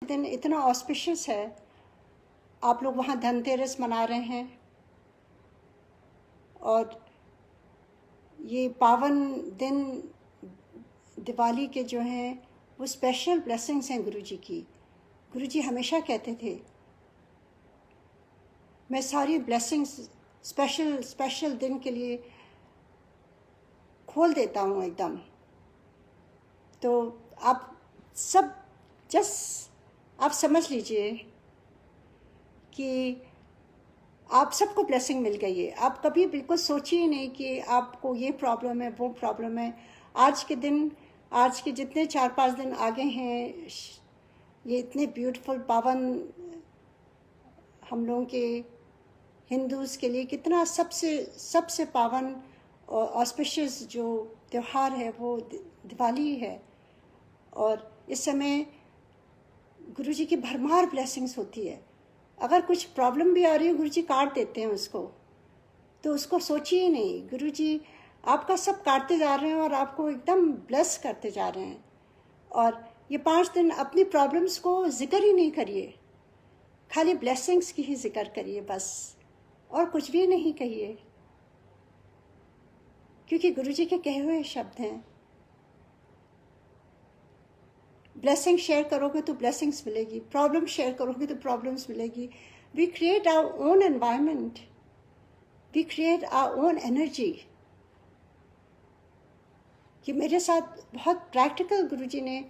दिन इतना ऑस्पिशियस है, आप लोग वहाँ धनतेरस मना रहे हैं और ये पावन दिन दिवाली के जो हैं वो स्पेशल ब्लेसिंग्स हैं गुरुजी की। गुरुजी हमेशा कहते थे मैं सारी ब्लेसिंग्स स्पेशल दिन के लिए खोल देता हूँ एकदम। तो आप सब आप समझ लीजिए कि आप सबको ब्लेसिंग मिल गई है। आप कभी बिल्कुल सोचिए नहीं कि आपको ये प्रॉब्लम है वो प्रॉब्लम है। आज के दिन, आज के जितने 4-5 दिन आगे हैं, ये इतने ब्यूटीफुल पावन हम लोगों के हिंदूज़ के लिए कितना सबसे पावन और ऑस्पिशियस जो त्यौहार है वो दिवाली है। और इस समय गुरुजी की भरमार ब्लेसिंग्स होती है। अगर कुछ प्रॉब्लम भी आ रही है गुरुजी काट देते हैं उसको, तो उसको सोचिए नहीं, गुरुजी आपका सब काटते जा रहे हैं और आपको एकदम ब्लेस करते जा रहे हैं। और ये 5 दिन अपनी प्रॉब्लम्स को जिक्र ही नहीं करिए, खाली ब्लेसिंग्स की ही जिक्र करिए बस, और कुछ भी नहीं कहिए, क्योंकि गुरुजी के कहे हुए शब्द हैं। ब्लेसिंग शेयर करोगे तो ब्लेसिंग्स मिलेगी, प्रॉब्लम शेयर करोगे तो प्रॉब्लम्स मिलेगी। We create our own environment, we create our own energy. कि मेरे साथ बहुत प्रैक्टिकल गुरुजी ने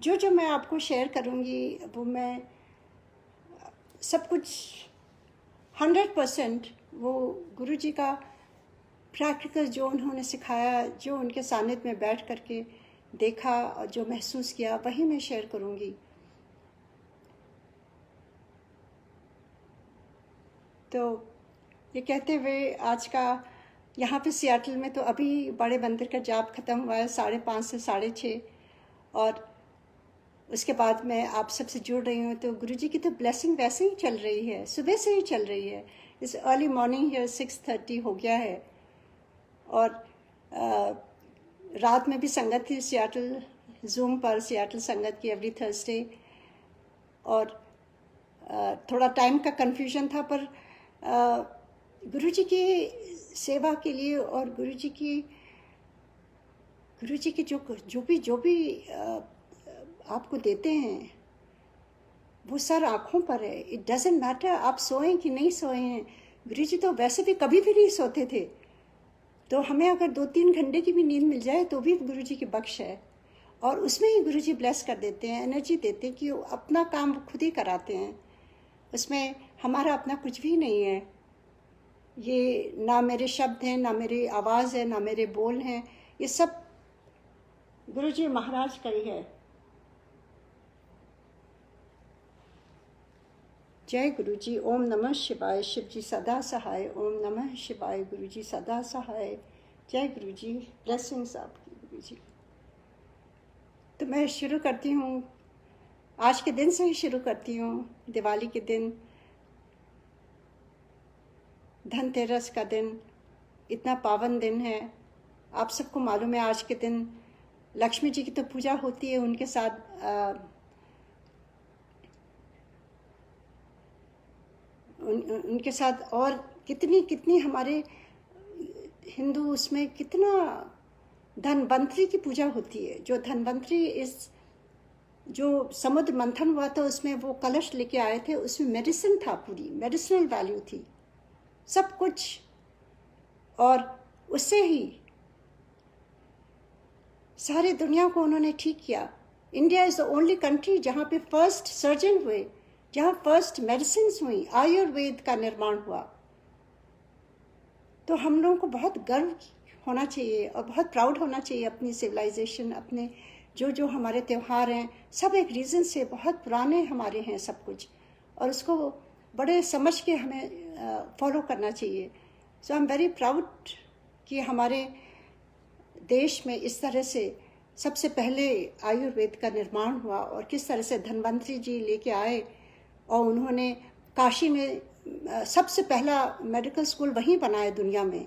जो मैं आपको शेयर करूँगी वो मैं सब कुछ 100% वो गुरुजी का प्रैक्टिकल जो उन्होंने सिखाया, जो उनके सानिध्य में बैठ करके देखा और जो महसूस किया, वही मैं शेयर करूँगी। तो ये कहते हुए आज का यहाँ पे सियाटल में तो अभी बड़े मंदिर का जाप ख़त्म हुआ है 5:30 से 6:30, और उसके बाद मैं आप सबसे जुड़ रही हूँ। तो गुरुजी की तो ब्लेसिंग वैसे ही चल रही है, सुबह से ही चल रही है। इस अर्ली मॉर्निंग है 6:30 हो गया है, और रात में भी संगत थी सियाटल जूम पर, सियाटल संगत की एवरी थर्सडे। और थोड़ा टाइम का कन्फ्यूजन था, पर गुरुजी की सेवा के लिए और गुरुजी की जो भी आपको देते हैं वो सर आँखों पर है। इट डजेंट मैटर आप सोएं कि नहीं सोए हैं। गुरुजी तो वैसे भी कभी भी नहीं सोते थे, तो हमें अगर 2-3 घंटे की भी नींद मिल जाए तो भी गुरुजी की बख्श है। और उसमें ही गुरुजी ब्लेस कर देते हैं, एनर्जी देते हैं कि वो अपना काम खुद ही कराते हैं। उसमें हमारा अपना कुछ भी नहीं है। ये ना मेरे शब्द हैं, ना मेरी आवाज़ है, ना मेरे बोल हैं, ये सब गुरुजी महाराज का ही है। जय गुरुजी। ओम नमः शिवाय। शिव जी सदा सहाय। ओम नमः शिवाय। गुरुजी सदा सहाय। जय गुरुजी। ब्लेसिंग्स आपकी गुरुजी। तो मैं शुरू करती हूँ, आज के दिन से ही शुरू करती हूँ। दिवाली के दिन, धनतेरस का दिन, इतना पावन दिन है। आप सबको मालूम है आज के दिन लक्ष्मी जी की तो पूजा होती है, उनके साथ उनके साथ और कितनी हमारे हिंदू उसमें कितना धनवंतरी की पूजा होती है। जो धनवंतरी जो समुद्र मंथन हुआ था उसमें वो कलश लेके आए थे, उसमें मेडिसिन था, पूरी मेडिसिनल वैल्यू थी सब कुछ। और उससे ही सारी दुनिया को उन्होंने ठीक किया। India is the only country जहाँ पे फर्स्ट सर्जन हुए, जहाँ फर्स्ट मेडिसिन हुई, आयुर्वेद का निर्माण हुआ। तो हम लोगों को बहुत गर्व होना चाहिए और बहुत प्राउड होना चाहिए अपनी सिविलाइजेशन, अपने जो हमारे त्यौहार हैं, सब एक रीज़न से बहुत पुराने हमारे हैं सब कुछ, और उसको बड़े समझ के हमें फॉलो करना चाहिए। सो आई एम वेरी प्राउड कि हमारे देश में इस तरह से सबसे पहले आयुर्वेद का निर्माण हुआ, और किस तरह से धन्वंतरी जी लेके आए और उन्होंने काशी में सबसे पहला मेडिकल स्कूल वहीं बनाया दुनिया में,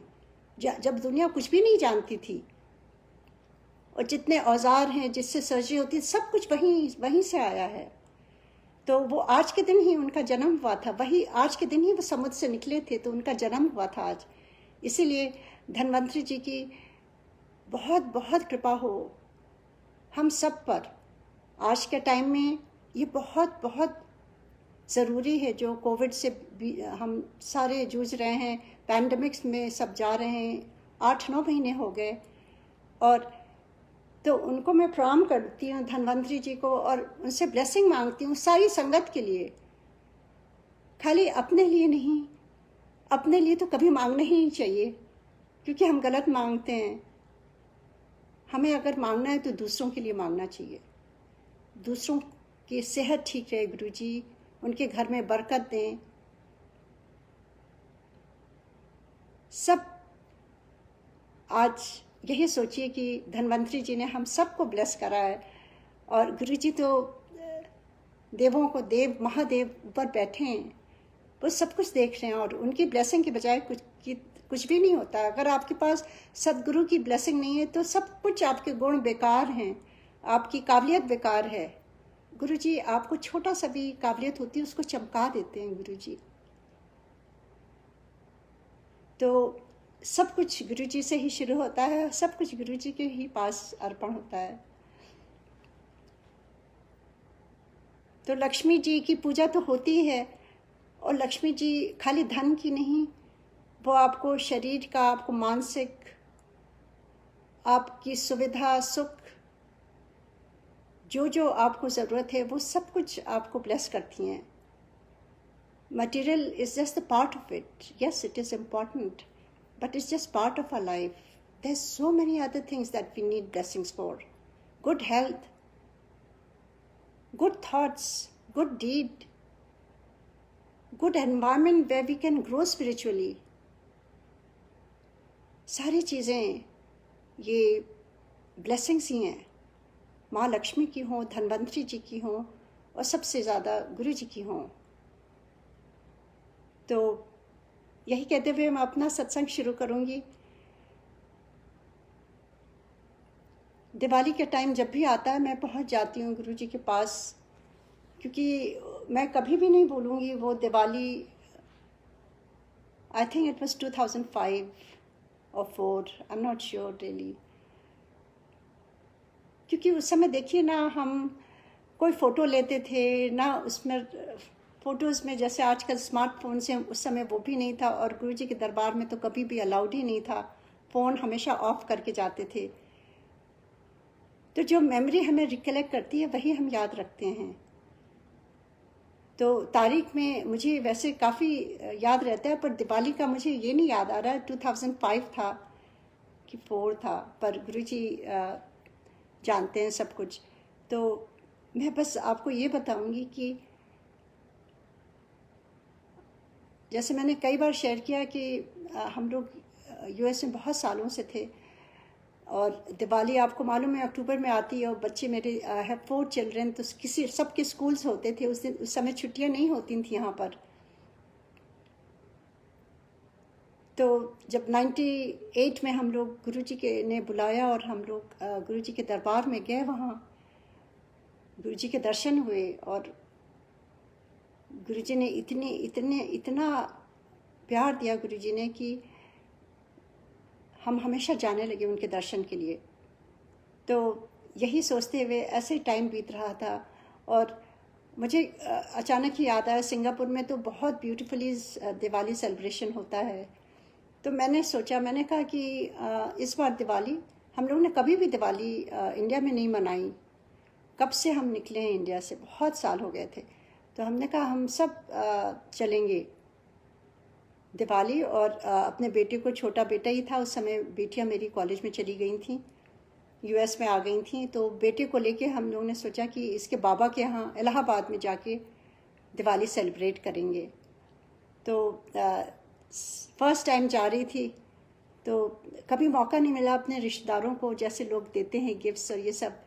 जब दुनिया कुछ भी नहीं जानती थी। और जितने औजार हैं जिससे सर्जरी होती है सब कुछ वहीं से आया है। तो वो आज के दिन ही उनका जन्म हुआ था, वही आज के दिन ही वो समुद्र से निकले थे, तो उनका जन्म हुआ था आज। इसीलिए धन्वंतरि जी की बहुत बहुत कृपा हो हम सब पर। आज के टाइम में ये बहुत बहुत ज़रूरी है, जो कोविड से भी हम सारे जूझ रहे हैं, पैंडमिक्स में सब जा रहे हैं, 8-9 महीने हो गए। और तो उनको मैं प्रणाम करती हूँ धन्वंतरि जी को, और उनसे ब्लेसिंग मांगती हूँ सारी संगत के लिए, खाली अपने लिए नहीं। अपने लिए तो कभी मांगना ही नहीं चाहिए, क्योंकि हम गलत मांगते हैं। हमें अगर मांगना है तो दूसरों के लिए मांगना चाहिए, दूसरों की सेहत ठीक रहे, गुरु जी उनके घर में बरकत दें। सब आज यही सोचिए कि धन्वंतरि जी ने हम सबको ब्लेस करा है, और गुरु जी तो देवों को देव महादेव ऊपर बैठे हैं, वो सब कुछ देख रहे हैं, और उनकी ब्लेसिंग के बजाय कुछ भी नहीं होता। अगर आपके पास सदगुरु की ब्लेसिंग नहीं है तो सब कुछ आपके गुण बेकार हैं, आपकी काबिलियत बेकार है। गुरु जी आपको छोटा सा भी काबिलियत होती है उसको चमका देते हैं गुरु जी। तो सब कुछ गुरु जी से ही शुरू होता है, सब कुछ गुरु जी के ही पास अर्पण होता है। तो लक्ष्मी जी की पूजा तो होती है, और लक्ष्मी जी खाली धन की नहीं, वो आपको शरीर का, आपको मानसिक, आपकी सुविधा सुख, जो जो आपको ज़रूरत है वो सब कुछ आपको ब्लेस करती हैं। Material is just the part of it. Yes, it is important, but it's just part of our life. There's so many other things that we need blessings for. Good health, good thoughts, good deed, good environment where we can grow spiritually. सारी चीज़ें ये blessings ही हैं, माँ लक्ष्मी की हों, धन्वंतरि जी की हों, और सबसे ज़्यादा गुरु जी की हों। तो यही कहते हुए मैं अपना सत्संग शुरू करूँगी। दिवाली के टाइम जब भी आता है मैं पहुँच जाती हूँ गुरु जी के पास, क्योंकि मैं कभी भी नहीं भूलूँगी वो Diwali. I think it was 2005 और 4, आई एम नॉट श्योर रियली। क्योंकि उस समय देखिए ना, हम कोई फ़ोटो लेते थे ना, उसमें फ़ोटोज़ में जैसे आजकल स्मार्टफोन से, उस समय वो भी नहीं था, और गुरु जी के दरबार में तो कभी भी अलाउड ही नहीं था, फ़ोन हमेशा ऑफ करके जाते थे। तो जो मेमोरी हमें रिकलेक्ट करती है वही हम याद रखते हैं। तो तारीख में मुझे वैसे काफ़ी याद रहता है, पर दिवाली का मुझे ये नहीं याद आ रहा है 2005 था कि 4 था, पर गुरु जी जानते हैं सब कुछ। तो मैं बस आपको ये बताऊंगी कि जैसे मैंने कई बार शेयर किया कि हम लोग यूएस में बहुत सालों से थे, और दिवाली आपको मालूम है अक्टूबर में आती है, और बच्चे मेरे हैव 4 चिल्ड्रन, तो किसी सबके स्कूल्स होते थे उस दिन। उस समय छुट्टियां नहीं होती थी यहाँ पर। तो जब 98 में हम लोग गुरु जी के ने बुलाया, और हम लोग गुरु जी के दरबार में गए, वहाँ गुरु जी के दर्शन हुए, और गुरु जी ने इतना प्यार दिया गुरु जी ने कि हम हमेशा जाने लगे उनके दर्शन के लिए। तो यही सोचते हुए ऐसे टाइम बीत रहा था, और मुझे अचानक ही याद आया, सिंगापुर में तो बहुत ब्यूटीफुली दिवाली सेलिब्रेशन होता है। तो मैंने सोचा, मैंने कहा कि इस बार दिवाली हम लोगों ने कभी भी दिवाली इंडिया में नहीं मनाई। कब से हम निकले हैं इंडिया से, बहुत साल हो गए थे। तो हमने कहा हम सब चलेंगे दिवाली, और अपने बेटे को, छोटा बेटा ही था उस समय, बेटियां मेरी कॉलेज में चली गई थी, यूएस में आ गई थी। तो बेटे को लेके हम लोगों ने सोचा कि इसके बाबा के यहाँ इलाहाबाद में जाके दिवाली सेलिब्रेट करेंगे। तो फर्स्ट टाइम जा रही थी, तो कभी मौका नहीं मिला अपने रिश्तेदारों को, जैसे लोग देते हैं गिफ्ट्स और ये सब।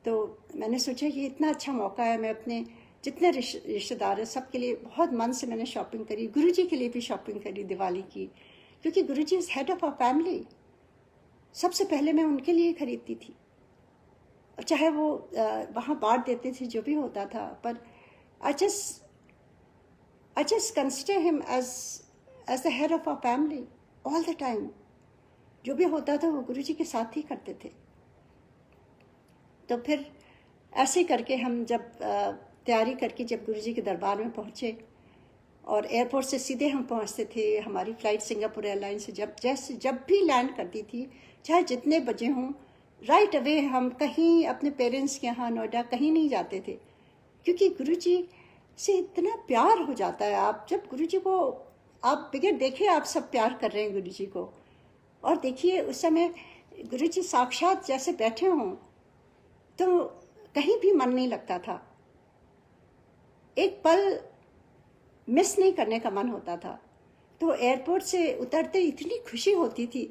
तो मैंने सोचा ये इतना अच्छा मौका है, मैं अपने जितने रिश्तेदार हैं सबके लिए बहुत मन से मैंने शॉपिंग करी, गुरु जी के लिए भी शॉपिंग करी दिवाली की, क्योंकि Guru ji is head of our family. सबसे पहले मैं उनके लिए खरीदती थी, चाहे वो वहाँ बांट देते थे, जो भी होता था, पर I just consider him as the head of our family all the time. जो भी होता था वो गुरुजी के साथ ही करते थे. तो फिर ऐसे करके हम जब तैयारी करके जब गुरुजी के दरबार में पहुँचे और एयरपोर्ट से सीधे हम पहुँचते थे. हमारी फ़्लाइट सिंगापुर एयरलाइन से जब भी लैंड करती थी, चाहे जितने बजे हों, राइट अवे हम कहीं अपने पेरेंट्स के यहाँ नोएडा कहीं नहीं जाते थे, क्योंकि गुरुजी से इतना प्यार हो जाता है. आप जब गुरुजी को आप बगैर देखे आप सब प्यार कर रहे हैं गुरुजी को. और देखिए उस समय गुरुजी साक्षात जैसे बैठे हों तो कहीं भी मन नहीं लगता था. एक पल मिस नहीं करने का मन होता था. तो एयरपोर्ट से उतरते इतनी खुशी होती थी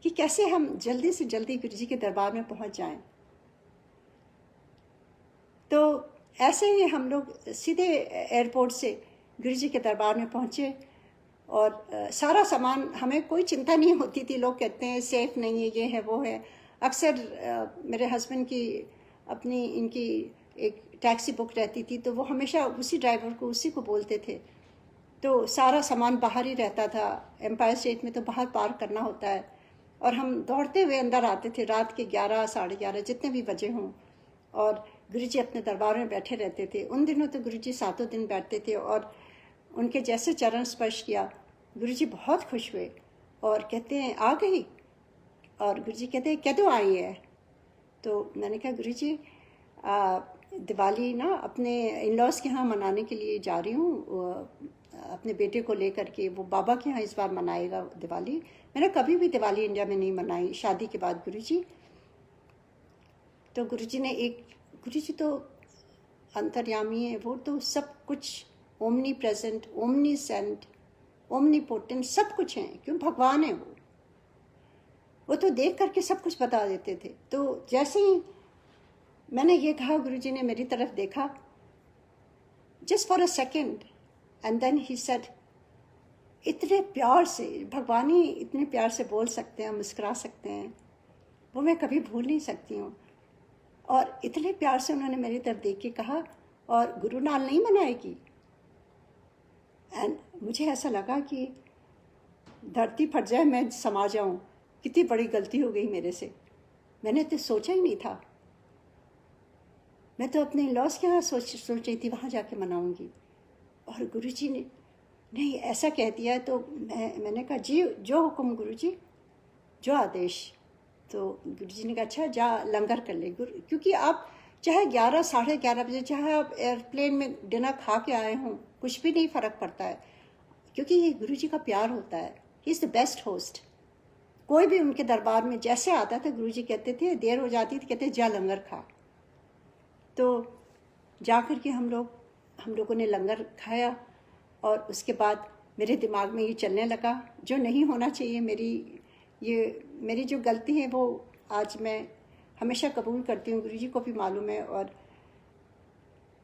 कि कैसे हम जल्दी से जल्दी गुरुजी के दरबार में पहुंच जाएं. तो ऐसे ही हम लोग सीधे एयरपोर्ट से गुरुजी के दरबार में पहुंचे और सारा सामान, हमें कोई चिंता नहीं होती थी. लोग कहते हैं सेफ नहीं है, ये है वो है. अक्सर मेरे हस्बैंड की अपनी इनकी एक टैक्सी बुक रहती थी, तो वो हमेशा उसी ड्राइवर को उसी को बोलते थे. तो सारा सामान बाहर ही रहता था. एम्पायर स्टेट में तो बाहर पार्क करना होता है और हम दौड़ते हुए अंदर आते थे रात के 11 साढ़े 11 जितने भी बजे हों. और गुरुजी अपने दरबार में बैठे रहते थे. उन दिनों तो गुरुजी 7 दिन बैठते थे और उनके जैसे चरण स्पर्श किया, गुरुजी बहुत खुश हुए और कहते हैं आ गई. और गुरुजी कहते हैं कदों आई है. तो मैंने कहा गुरुजी दिवाली ना अपने इन लॉज के यहाँ मनाने के लिए जा रही हूँ, अपने बेटे को लेकर के. वो बाबा के यहाँ इस बार मनाएगा दिवाली. मैंने कभी भी दिवाली इंडिया में नहीं मनाई शादी के बाद गुरुजी. तो गुरुजी तो अंतर्यामी है, वो तो सब कुछ omnipresent, omniscient, omnipotent सब कुछ हैं. क्यों, भगवान है वो तो देख करके सब कुछ बता देते थे. तो जैसे ही मैंने ये कहा, गुरुजी ने मेरी तरफ देखा just for a second and then he said, इतने प्यार से, भगवान ही इतने प्यार से बोल सकते हैं, मुस्कुरा सकते हैं, वो मैं कभी भूल नहीं सकती हूँ. और इतने प्यार से उन्होंने मेरी तरफ देख के कहा, और गुरु नाल नहीं मनाएगी. एंड मुझे ऐसा लगा कि धरती फट जाए, मैं समा जाऊँ. कितनी बड़ी गलती हो गई मेरे से. मैंने तो सोचा ही नहीं था. मैं तो अपने लॉस के यहाँ सोच रही थी वहाँ जाके मनाऊँगी. और गुरुजी ने नहीं ऐसा कह दिया है. तो मैंने कहा जी जो हुक्म गुरुजी, जो आदेश. तो गुरुजी ने कहा अच्छा जा लंगर कर ले. क्योंकि आप चाहे 11 साढ़े 11 बजे, चाहे आप एयरप्लेन में डिनर खा के आए हों, कुछ भी नहीं फ़र्क पड़ता है, क्योंकि ये गुरुजी का प्यार होता है. ही इज़ द बेस्ट होस्ट. कोई भी उनके दरबार में जैसे आता था, गुरुजी कहते थे, देर हो जाती थी, कहते जा लंगर खा. तो जा कर के हम लोगों ने लंगर खाया. और उसके बाद मेरे दिमाग में ये चलने लगा जो नहीं होना चाहिए. मेरी जो गलती है वो आज मैं हमेशा कबूल करती हूँ, गुरुजी को भी मालूम है. और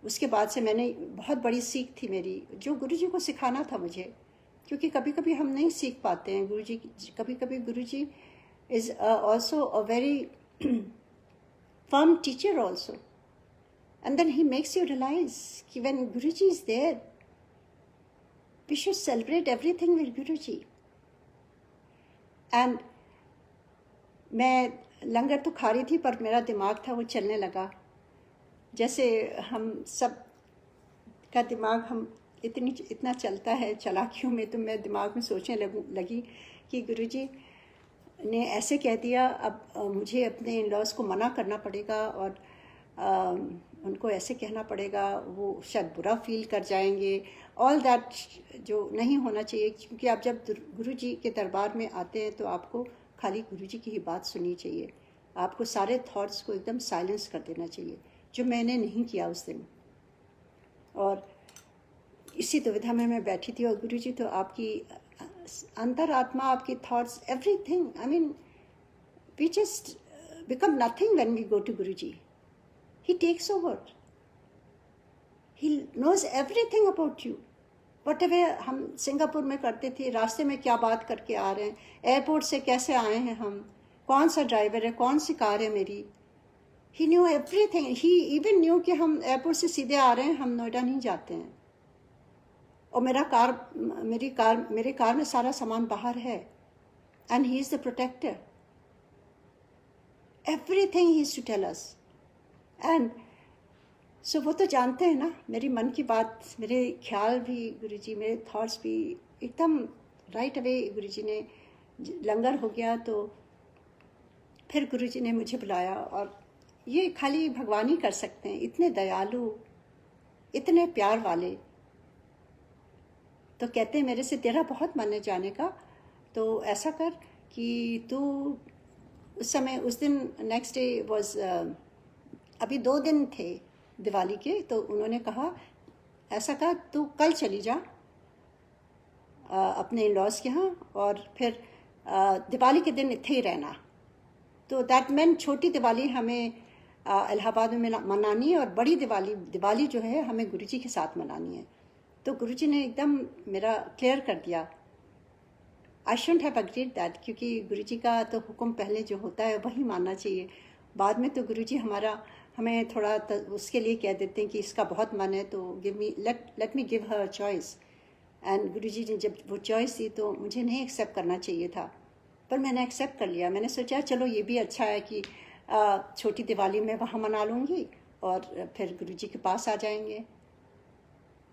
उसके बाद से मैंने बहुत बड़ी सीख थी मेरी, जो गुरुजी को सिखाना था मुझे. क्योंकि कभी कभी हम नहीं सीख पाते हैं गुरुजी. कभी कभी Guruji is also a very firm teacher also. And then he makes you realize कि when Guruji is there, we should celebrate everything with Guruji. And मैं लंगर तो खा रही थी, पर मेरा दिमाग था वो चलने लगा. जैसे हम सब का दिमाग हम इतना चलता है चालाकियों में. तो मैं दिमाग में सोचने लगी कि गुरुजी ने ऐसे कह दिया, अब मुझे अपने इन लॉज को मना करना पड़ेगा और उनको ऐसे कहना पड़ेगा, वो शायद बुरा फील कर जाएंगे. ऑल दैट जो नहीं होना चाहिए. क्योंकि आप जब गुरुजी के दरबार में आते हैं तो आपको खाली गुरुजी की ही बात सुननी चाहिए. आपको सारे थॉट्स को एकदम साइलेंस कर देना चाहिए, जो मैंने नहीं किया उस दिन. और इसी दुविधा में मैं बैठी थी. और गुरुजी तो आपकी अंतरात्मा, आपकी thoughts, everything, I mean we just become nothing when we go to Guruji. He takes over. He knows everything about you. Whatever हम सिंगापुर में करते थे, रास्ते में क्या बात करके आ रहे हैं, एयरपोर्ट से कैसे आए हैं हम, कौन सा ड्राइवर है, कौन सी कार है मेरी, ही न्यू एवरीथिंग, ही इवन न्यू कि हम एयरपोर्ट से सीधे आ रहे हैं, हम नोएडा नहीं जाते हैं, और मेरे कार में सारा सामान बाहर है, and he is the protector, everything he is to tell us. And so वो तो जानते हैं ना मेरी मन की बात, मेरे ख्याल भी गुरुजी, मेरे थॉट्स भी एकदम राइट अवे। गुरुजी ने लंगर हो गया तो फिर गुरुजी ने मुझे बुलाया, और ये खाली भगवान ही कर सकते हैं, इतने दयालु, इतने प्यार वाले। तो कहते हैं मेरे से तेरा बहुत मन है जाने का, तो ऐसा कर कि तू उस समय, उस दिन नेक्स्ट डे वॉज, अभी 2 दिन थे दिवाली के, तो उन्होंने कहा ऐसा कर तू कल चली जा अपने इन-लॉज के यहाँ, और फिर दिवाली के दिन इत्थे ही रहना। तो दैट मीन छोटी दिवाली हमें इलाहाबाद में मनानी है, और बड़ी दिवाली जो है हमें गुरुजी के साथ मनानी है। तो गुरुजी ने एकदम मेरा क्लियर कर दिया। I shouldn't have agreed that, क्योंकि गुरुजी का तो हुक्म पहले जो होता है वही मानना चाहिए। बाद में तो गुरुजी हमें थोड़ा उसके लिए कह देते हैं कि इसका बहुत मन है, तो let me give her choice. And Guruji ने जब वो चॉइस दी तो मुझे नहीं एक्सेप्ट करना चाहिए था, पर मैंने एक्सेप्ट कर लिया। मैंने सोचा चलो ये भी अच्छा है कि छोटी दिवाली में वहाँ मना लूँगी, और फिर गुरुजी के पास आ जाएंगे।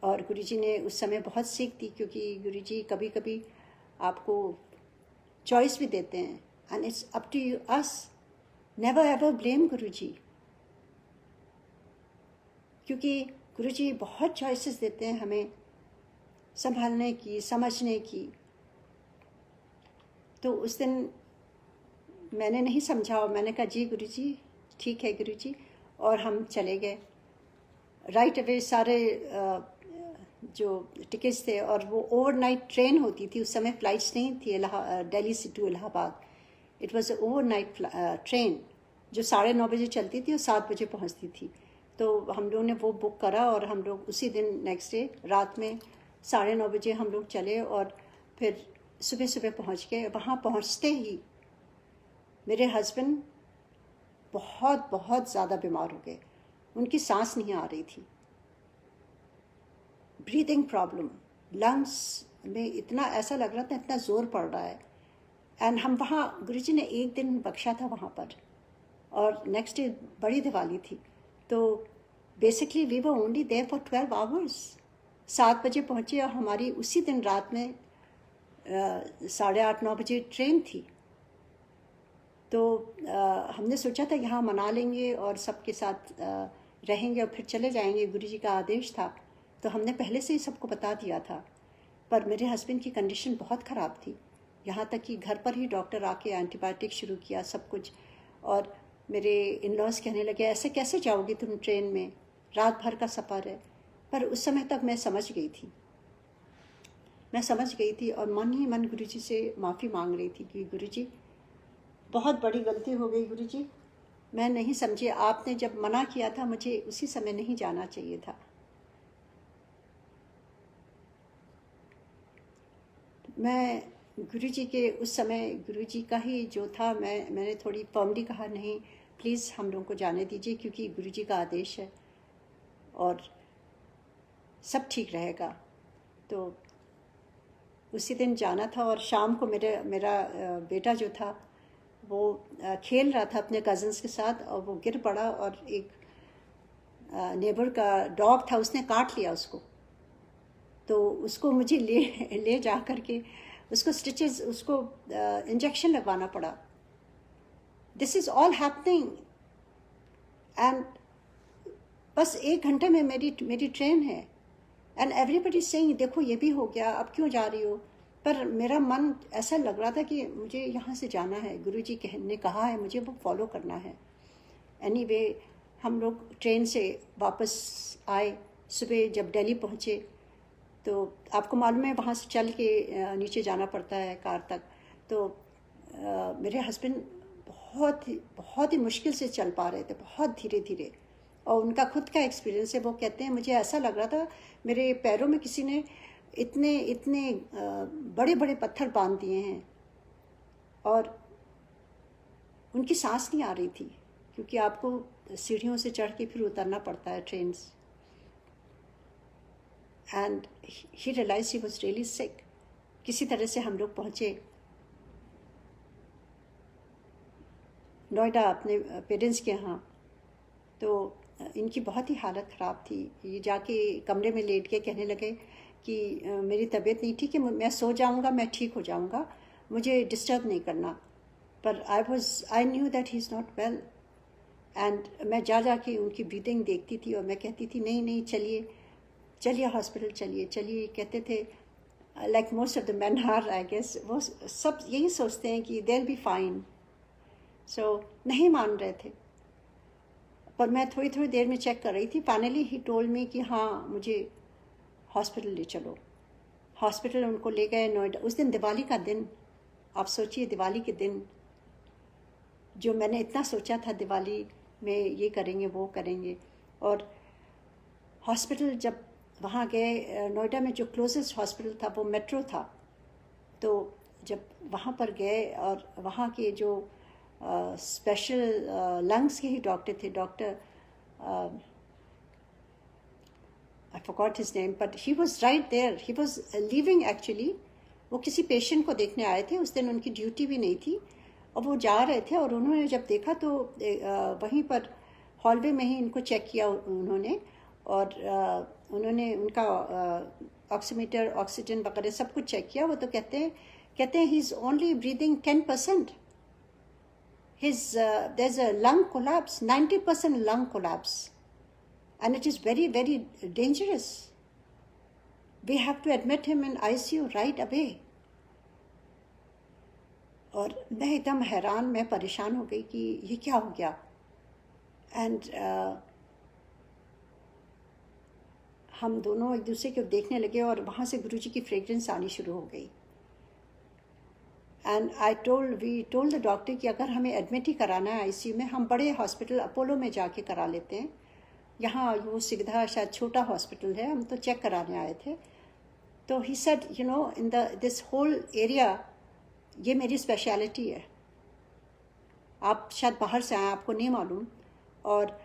और गुरुजी ने उस समय बहुत सीख दी, क्योंकि गुरुजी कभी कभी आपको चॉइस भी देते हैं, and it's up to you us, never ever blame Guruji, क्योंकि गुरुजी बहुत चॉइसेस देते हैं हमें संभालने की, समझने की। तो उस दिन मैंने नहीं समझा, और मैंने कहा जी गुरुजी ठीक है गुरुजी, और हम चले गए राइट अवे। सारे जो टिकट्स थे, और वो ओवरनाइट ट्रेन होती थी उस समय, फ्लाइट्स नहीं थी दिल्ली से to Allahabad. It was overnight train जो 9:30 बजे चलती थी और 7 बजे पहुंचती थी। तो हम लोगों ने वो बुक करा, और हम लोग उसी दिन नेक्स्ट डे रात में 9:30 बजे हम लोग चले, और फिर सुबह सुबह पहुंच गए। वहाँ पहुँचते ही मेरे हस्बैंड बहुत बहुत ज़्यादा बीमार हो गए, उनकी सांस नहीं आ रही थी, ब्रीदिंग प्रॉब्लम, लंग्स में इतना ऐसा लग रहा था इतना ज़ोर पड़ रहा है। एंड हम वहाँ, गुरुजी ने 1 दिन बख्शा था वहाँ पर, और नेक्स्ट डे बड़ी दिवाली थी। तो basically we were only there for 12 hours. 7 बजे पहुँचे, और हमारी उसी दिन रात में 8:30-9 बजे ट्रेन थी। तो हमने सोचा था यहाँ मना लेंगे और सबके साथ रहेंगे और फिर चले जाएंगे, गुरुजी का आदेश था। तो हमने पहले से ही सबको बता दिया था, पर मेरे हस्बैंड की कंडीशन बहुत ख़राब थी, यहाँ तक कि घर पर ही डॉक्टर आके एंटीबायोटिक शुरू किया, सब कुछ। और मेरे इन-लॉज़ कहने लगे ऐसे कैसे जाओगी तुम ट्रेन में, रात भर का सफ़र है। पर उस समय तक मैं समझ गई थी, और मन ही मन गुरुजी से माफ़ी मांग रही थी कि गुरुजी बहुत बड़ी गलती हो गई, गुरुजी मैं नहीं समझी, आपने जब मना किया था मुझे उसी समय नहीं जाना चाहिए था। मैं गुरुजी के उस समय, गुरुजी का ही जो था, मैंने थोड़ी फर्मली कहा नहीं प्लीज़ हम लोगों को जाने दीजिए, क्योंकि गुरुजी का आदेश है और सब ठीक रहेगा। तो उसी दिन जाना था, और शाम को मेरा बेटा जो था वो खेल रहा था अपने कज़न्स के साथ, और वो गिर पड़ा, और एक नेबर का डॉग था, उसने काट लिया उसको। तो उसको मुझे ले जा कर के उसको स्टिचेस, उसको इंजेक्शन लगवाना पड़ा। This is all happening, and बस 1 घंटे में मेरी ट्रेन है, एंड एवरीबडी सेइंग देखो ये भी हो गया, अब क्यों जा रही हो। पर मेरा मन ऐसा लग रहा था कि मुझे यहाँ से जाना है, गुरुजी ने कहा है मुझे वो फॉलो करना है। एनीवे हम लोग ट्रेन से वापस आए, सुबह जब दिल्ली पहुँचे तो आपको मालूम है वहाँ से चल के नीचे जाना पड़ता है कार तक। तो मेरे हस्बैंड बहुत ही मुश्किल से चल पा रहे थे, बहुत धीरे धीरे, और उनका खुद का एक्सपीरियंस है। वो कहते हैं मुझे ऐसा लग रहा था मेरे पैरों में किसी ने इतने बड़े बड़े पत्थर बांध दिए हैं, और उनकी सांस नहीं आ रही थी। क्योंकि आपको सीढ़ियों से चढ़ के फिर उतरना पड़ता है train. And he realise he was really sick. किसी तरह से हम लोग पहुँचे नोएडा अपने पेरेंट्स के यहाँ। तो इनकी बहुत ही हालत ख़राब थी। ये जाके कमरे में लेट के कहने लगे कि मेरी तबीयत नहीं ठीक है, मैं सो जाऊँगा, मैं ठीक हो जाऊँगा, मुझे डिस्टर्ब नहीं करना। पर I knew that he is not well. And मैं जा के उनकी ब्रीदिंग देखती थी और मैं कहती थी नहीं नहीं चलिए चलिए हॉस्पिटल चलिए चलिए। कहते थे like most of the man are, I guess वो सब यही सोचते हैं कि they will be fine. So नहीं मान रहे थे। पर मैं थोड़ी थोड़ी देर में चेक कर रही थी। फाइनली ही टोल्ड मी कि हाँ मुझे हॉस्पिटल ले चलो। हॉस्पिटल उनको ले गए नोएडा। उस दिन दिवाली का दिन, आप सोचिए दिवाली के दिन, जो मैंने इतना सोचा था दिवाली में ये करेंगे वो करेंगे। और हॉस्पिटल जब वहाँ गए, नोएडा में जो क्लोजेस्ट हॉस्पिटल था वो मेट्रो था। तो जब वहाँ पर गए और वहाँ के जो स्पेशल लंग्स के ही डॉक्टर थे, doctor I forgot his name, but he was right there. He was leaving actually. वो किसी पेशेंट को देखने आए थे, उस दिन उनकी ड्यूटी भी नहीं थी और वो जा रहे थे। और उन्होंने जब देखा तो वहीं पर हॉलवे में ही इनको चेक किया उन्होंने। और उन्होंने उनका ऑक्सीमीटर, ऑक्सीजन वगैरह सब कुछ चेक किया। वो तो कहते हैं he is only breathing 10%. There's a lung collapse, 90% lung collapse, and it is very, very dangerous. We have to admit him in ICU right away. और मैं एकदम हैरान, मैं परेशान हो गई कि ये क्या हो गया। एंड हम दोनों एक दूसरे को देखने लगे और वहाँ से गुरुजी की फ्रेग्रेंस आनी शुरू हो गई। And we told the doctor कि अगर हमें एडमिट ही कराना है आईसीयू में, हम बड़े हॉस्पिटल अपोलो में जाके करा लेते हैं। यहाँ वो सिगधा शायद छोटा हॉस्पिटल है, हम तो चेक कराने आए थे। तो he said you know in this whole area ये मेरी स्पेशलिटी है। आप शायद बाहर से आए, आपको नहीं मालूम। और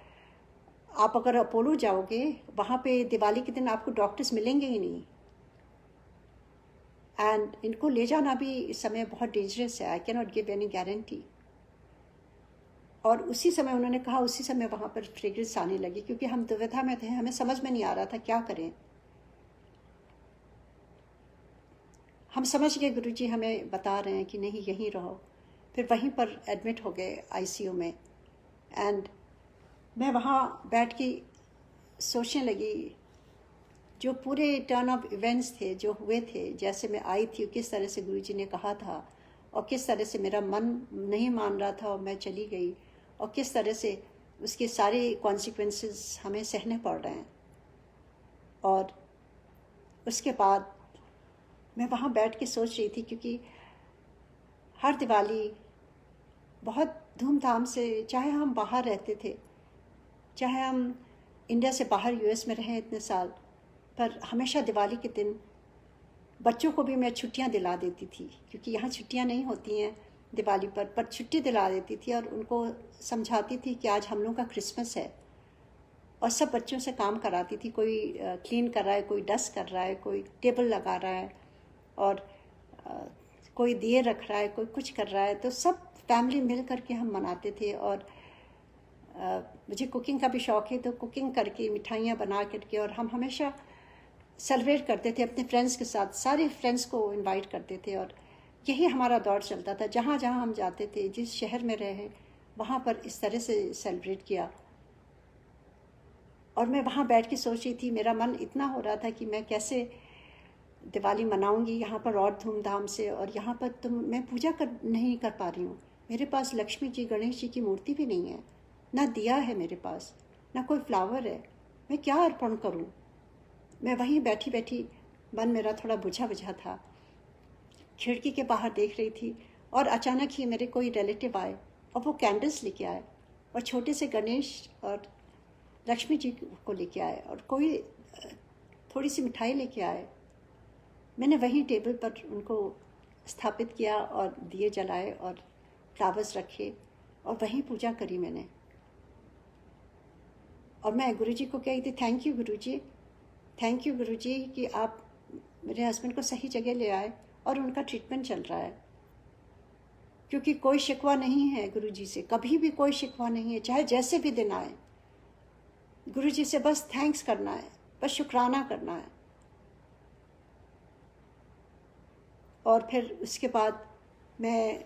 आप अगर अपोलो जाओगे, वहाँ पे दिवाली के दिन आपको डॉक्टर्स मिलेंगे ही नहीं। एंड इनको ले जाना भी इस समय बहुत डेंजरस है। I can not give any guarantee. और उसी समय उन्होंने कहा, उसी समय वहाँ पर फ्रेग्रेंस आने लगी, क्योंकि हम दुविधा में थे, हमें समझ में नहीं आ रहा था क्या करें। हम समझ गए गुरुजी हमें बता रहे हैं कि नहीं यहीं रहो। फिर वहीं पर एडमिट हो गए आईसीयू में। एंड मैं वहाँ बैठ के सोचने लगी, जो पूरे टर्न ऑफ इवेंट्स थे जो हुए थे, जैसे मैं आई थी, किस तरह से गुरुजी ने कहा था, और किस तरह से मेरा मन नहीं मान रहा था और मैं चली गई, और किस तरह से उसके सारे कॉन्सिक्वेंसेस हमें सहने पड़ रहे हैं। और उसके बाद मैं वहाँ बैठ के सोच रही थी, क्योंकि हर दिवाली बहुत धूमधाम से, चाहे हम बाहर रहते थे, चाहे हम इंडिया से बाहर यूएस में रहें इतने साल, पर हमेशा दिवाली के दिन बच्चों को भी मैं छुट्टियां दिला देती थी, क्योंकि यहाँ छुट्टियां नहीं होती हैं दिवाली पर छुट्टी दिला देती थी। और उनको समझाती थी कि आज हम लोगों का क्रिसमस है, और सब बच्चों से काम कराती थी। कोई क्लीन कर रहा है, कोई डस्ट कर रहा है, कोई टेबल लगा रहा है, और कोई दिए रख रहा है, कोई कुछ कर रहा है। तो सब फैमिली मिल करके हम मनाते थे। और मुझे कुकिंग का भी शौक़ है, तो कुकिंग करके, मिठाइयाँ बना करके, और हम हमेशा सेलिब्रेट करते थे अपने फ्रेंड्स के साथ। सारे फ्रेंड्स को इनवाइट करते थे, और यही हमारा दौर चलता था। जहाँ जहाँ हम जाते थे, जिस शहर में रहे, वहाँ पर इस तरह से सेलिब्रेट किया। और मैं वहाँ बैठ के सोच रही थी, मेरा मन इतना हो रहा था कि मैं कैसे दिवाली मनाऊंगी यहाँ पर और धूमधाम से। और यहाँ पर तो मैं पूजा नहीं कर पा रही हूँ। मेरे पास लक्ष्मी जी, गणेश जी की मूर्ति भी नहीं है, ना दिया है मेरे पास, ना कोई फ्लावर है। मैं क्या अर्पण करूँ? मैं वहीं बैठी बैठी, मन मेरा थोड़ा बुझा बुझा था, खिड़की के बाहर देख रही थी। और अचानक ही मेरे कोई रिलेटिव आए, और वो कैंडल्स लेके आए, और छोटे से गणेश और लक्ष्मी जी को लेके आए, और कोई थोड़ी सी मिठाई लेके आए। मैंने वहीं टेबल पर उनको स्थापित किया, और दिए जलाए, और फ्लावर्स रखे, और वहीं पूजा करी मैंने। और मैं गुरुजी को कही थी, thank you Guruji, thank you Guruji कि आप मेरे हस्बैंड को सही जगह ले आए और उनका ट्रीटमेंट चल रहा है। क्योंकि कोई शिकवा नहीं है गुरुजी से, कभी भी कोई शिकवा नहीं है, चाहे जैसे भी दिन आए। गुरुजी से बस थैंक्स करना है, बस शुक्राना करना है। और फिर उसके बाद मैं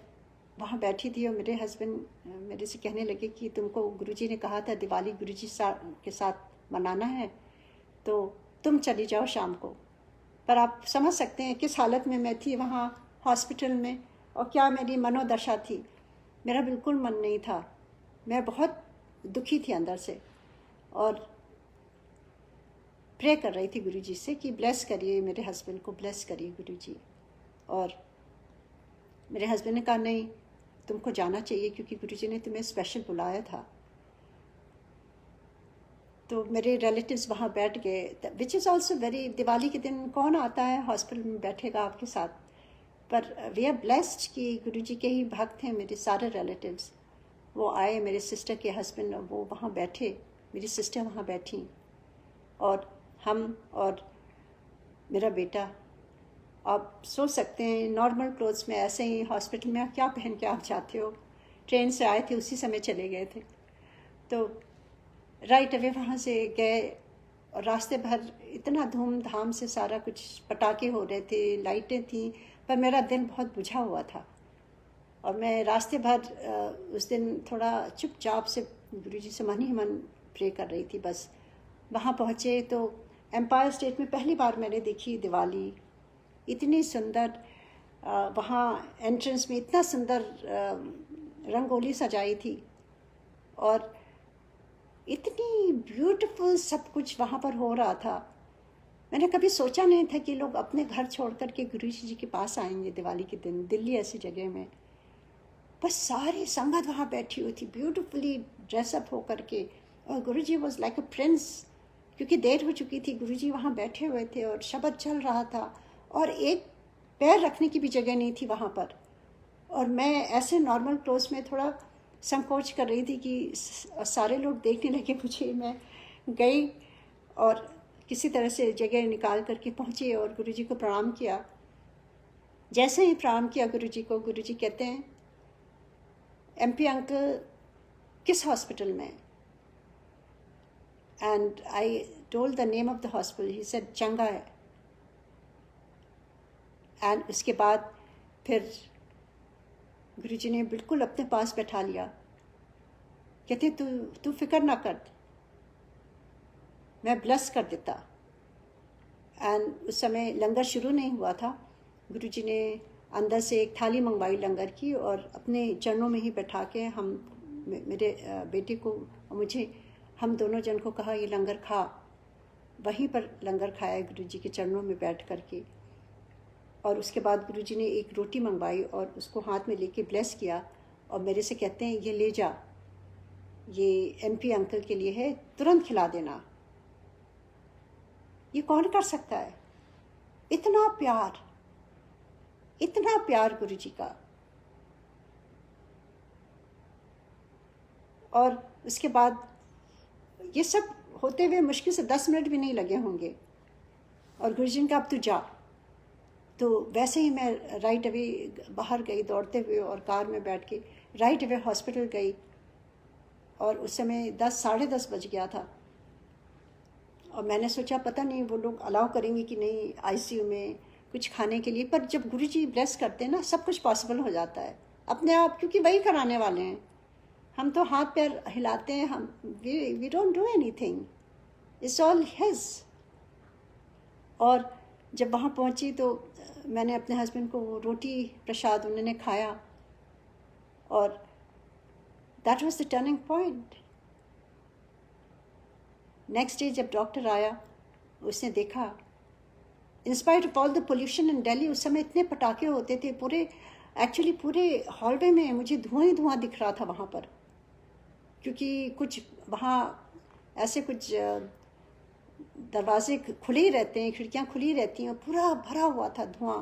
वहाँ बैठी थी और मेरे हस्बैंड मेरे से कहने लगे कि तुमको गुरुजी ने कहा था दिवाली गुरुजी के साथ मनाना है, तो तुम चली जाओ शाम को। पर आप समझ सकते हैं किस हालत में मैं थी वहाँ हॉस्पिटल में, और क्या मेरी मनोदशा थी। मेरा बिल्कुल मन नहीं था, मैं बहुत दुखी थी अंदर से, और प्रे कर रही थी गुरुजी से कि ब्लेस करिए मेरे हस्बैंड को, ब्लेस करिए गुरुजी। और मेरे हस्बैंड ने कहा नहीं, तुमको जाना चाहिए क्योंकि गुरुजी ने तुम्हें स्पेशल बुलाया था। तो मेरे रिलेटिव्स वहाँ बैठ गए, which is also very, Diwali के दिन कौन आता है हॉस्पिटल में बैठेगा आपके साथ। पर वी आर ब्लेस्ड कि गुरुजी के ही भक्त हैं मेरे सारे रिलेटिव्स। वो आए, मेरे सिस्टर के हस्बैंड वो वहाँ बैठे, मेरी सिस्टर वहाँ बैठी, और हम और मेरा बेटा। आप सोच सकते हैं नॉर्मल क्लोथ्स में ऐसे ही हॉस्पिटल में क्या पहन के आप जाते हो। ट्रेन से आए थे, उसी समय चले गए थे। तो राइट अवे वहाँ से गए, और रास्ते भर इतना धूमधाम से सारा कुछ, पटाखे हो रहे थे, लाइटें थी, पर मेरा दिल बहुत बुझा हुआ था। और मैं रास्ते भर उस दिन थोड़ा चुपचाप से गुरुजी से मन ही मन प्रे कर रही थी बस। वहाँ पहुँचे तो एम्पायर स्टेट में पहली बार मैंने देखी दिवाली, इतनी सुंदर। वहाँ एंट्रेंस में इतना सुंदर रंगोली सजाई थी, और इतनी ब्यूटीफुल सब कुछ वहाँ पर हो रहा था। मैंने कभी सोचा नहीं था कि लोग अपने घर छोड़ कर के गुरुजी जी के पास आएंगे दिवाली के दिन, दिल्ली ऐसी जगह में। बस सारी संगत वहाँ बैठी हुई थी ब्यूटीफुली ड्रेसअप हो करके, और गुरुजी वॉज लाइक अ प्रिंस। क्योंकि देर हो चुकी थी, गुरुजी वहाँ बैठे हुए थे और शब्द चल रहा था, और एक पैर रखने की भी जगह नहीं थी वहाँ पर। और मैं ऐसे नॉर्मल क्लोथ्स में थोड़ा संकोच कर रही थी कि सारे लोग देखने लगे मुझे। मैं गई और किसी तरह से जगह निकाल करके पहुँची और गुरुजी को प्रणाम किया। जैसे ही प्रणाम किया गुरुजी को, गुरुजी कहते हैं, एमपी अंकल किस हॉस्पिटल में? And I told the name of the hospital. He said चंगा है। एंड उसके बाद फिर गुरुजी ने बिल्कुल अपने पास बैठा लिया। कहते तू फिक्र ना कर, मैं ब्लेस कर देता। एंड उस समय लंगर शुरू नहीं हुआ था। गुरुजी ने अंदर से एक थाली मंगवाई लंगर की, और अपने चरणों में ही बैठा के मेरे बेटे को और मुझे, हम दोनों जन को कहा ये लंगर खा। वहीं पर लंगर खाया गुरुजी के चरणों में बैठ कर के। और उसके बाद गुरुजी ने एक रोटी मंगवाई और उसको हाथ में लेके ब्लेस किया, और मेरे से कहते हैं ये ले जा, ये एमपी अंकल के लिए है, तुरंत खिला देना। ये कौन कर सकता है? इतना प्यार गुरुजी का। और उसके बाद ये सब होते हुए मुश्किल से 10 मिनट भी नहीं लगे होंगे, और गुरुजी ने कहा अब तू जा। तो वैसे ही मैं राइट अवे बाहर गई दौड़ते हुए, और कार में बैठ के राइट अवे हॉस्पिटल गई। और उस समय 10 साढ़े 10 बज गया था, और मैंने सोचा पता नहीं वो लोग अलाउ करेंगे कि नहीं आईसीयू में कुछ खाने के लिए। पर जब गुरुजी ब्लेस करते हैं ना, सब कुछ पॉसिबल हो जाता है अपने आप, क्योंकि वही कराने वाले हैं। हम तो हाथ पैर हिलाते हैं, हम we don't do anything, it's all his. और जब वहाँ पहुँची तो मैंने अपने हस्बैंड को रोटी प्रसाद उन्होंने खाया, और that was the turning point. Next day जब डॉक्टर आया, उसने देखा, in spite of all the pollution in Delhi, उस समय इतने पटाखे होते थे, पूरे हॉलवे में मुझे धुआं ही धुआं दिख रहा था वहाँ पर। क्योंकि कुछ वहाँ ऐसे कुछ दरवाजे खुले ही रहते हैं, खिड़कियाँ खुली रहती हैं, पूरा भरा हुआ था धुआं।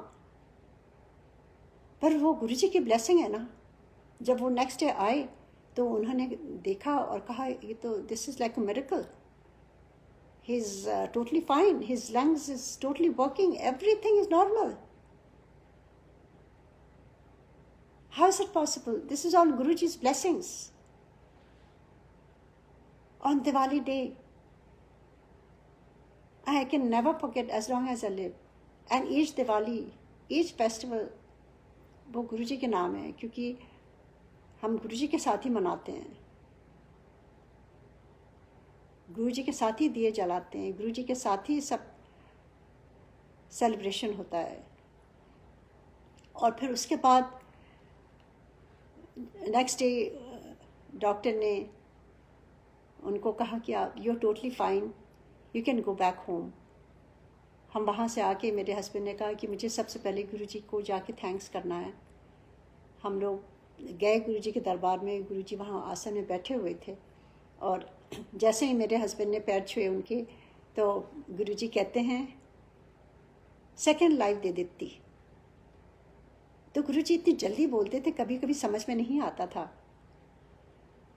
पर वो गुरुजी की ब्लेसिंग है ना। जब वो नेक्स्ट डे आए तो उन्होंने देखा और कहा ये तो this is like a miracle. he's totally fine, his lungs is totally working, everything is normal. How is it possible? This is all Guruji's blessings. On Diwali day, I can never forget as long as I live. And each Diwali, each festival, वो गुरुजी के नाम है, क्योंकि हम गुरुजी के साथ ही मनाते हैं, गुरुजी के साथ ही दिए जलाते हैं, गुरुजी के साथ ही सब सेलिब्रेशन होता है. और फिर उसके बाद नेक्स्ट डे डॉक्टर ने उनको कहा कि आप you are totally fine, you can go back home. हम वहाँ से आके मेरे हस्बैंड ने कहा कि मुझे सबसे पहले गुरुजी को जाके थैंक्स करना है. हम लोग गए गुरुजी के दरबार में, गुरुजी वहाँ आसन में बैठे हुए थे, और जैसे ही मेरे हस्बैंड ने पैर छुए उनके, तो गुरुजी कहते हैं सेकंड लाइफ दे देती. तो गुरुजी इतनी जल्दी बोलते थे, कभी कभी समझ में नहीं आता था.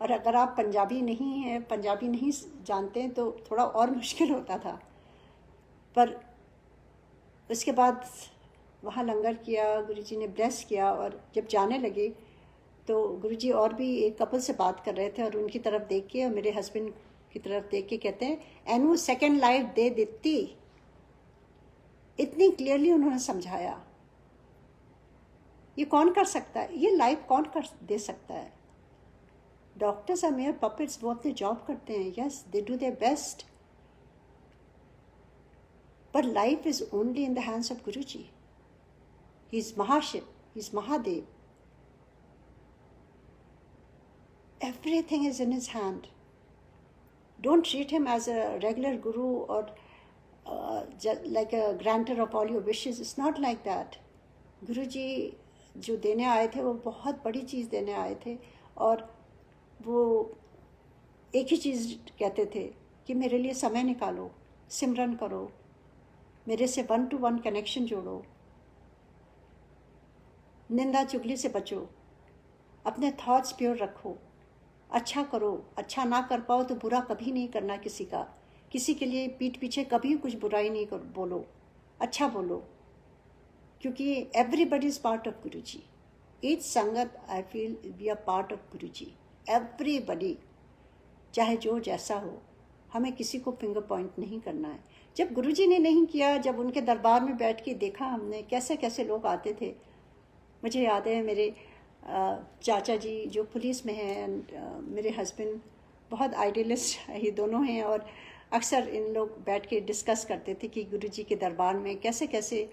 और अगर आप पंजाबी नहीं हैं, पंजाबी नहीं जानते हैं, तो थोड़ा और मुश्किल होता था. पर उसके बाद वहाँ लंगर किया, गुरुजी ने ब्लेस किया, और जब जाने लगे तो गुरुजी और भी एक कपल से बात कर रहे थे, और उनकी तरफ देख के और मेरे हस्बैंड की तरफ देख के कहते हैं, एनू सेकंड लाइफ दे देती. इतनी क्लियरली उन्होंने समझाया. ये कौन कर सकता है? ये लाइफ कौन कर दे सकता है? Doctors are mere puppets. वो अपने जॉब करते हैं, yes they do their best, but life is only in the hands of Guruji. He is Mahashiv, he is Mahadev. Everything is in his hand. Don't treat him as a regular guru or like a grantor of all your wishes. It's not like that. Guruji जो देने आए थे वो बहुत बड़ी चीज़ देने आए थे, और वो एक ही चीज़ कहते थे कि मेरे लिए समय निकालो, सिमरन करो, मेरे से 1-to-1 कनेक्शन जोड़ो, निंदा चुगली से बचो, अपने थॉट्स प्योर रखो, अच्छा करो. अच्छा ना कर पाओ तो बुरा कभी नहीं करना किसी का, किसी के लिए पीठ पीछे कभी कुछ बुराई नहीं बोलो, अच्छा बोलो, क्योंकि everybody is part of Guruji. Each sangat I feel we are part of Guruji. Everybody, चाहे जो जैसा हो, हमें किसी को फिंगर पॉइंट नहीं करना है. जब गुरुजी ने नहीं किया, जब उनके दरबार में बैठ के देखा हमने कैसे कैसे लोग आते थे. मुझे याद है मेरे चाचा जी जो पुलिस में हैं, मेरे हस्बैंड बहुत आइडियलिस्ट ये दोनों हैं, और अक्सर इन लोग बैठ के डिस्कस करते थे कि गुरुजी के दरबार में कैसे कैसे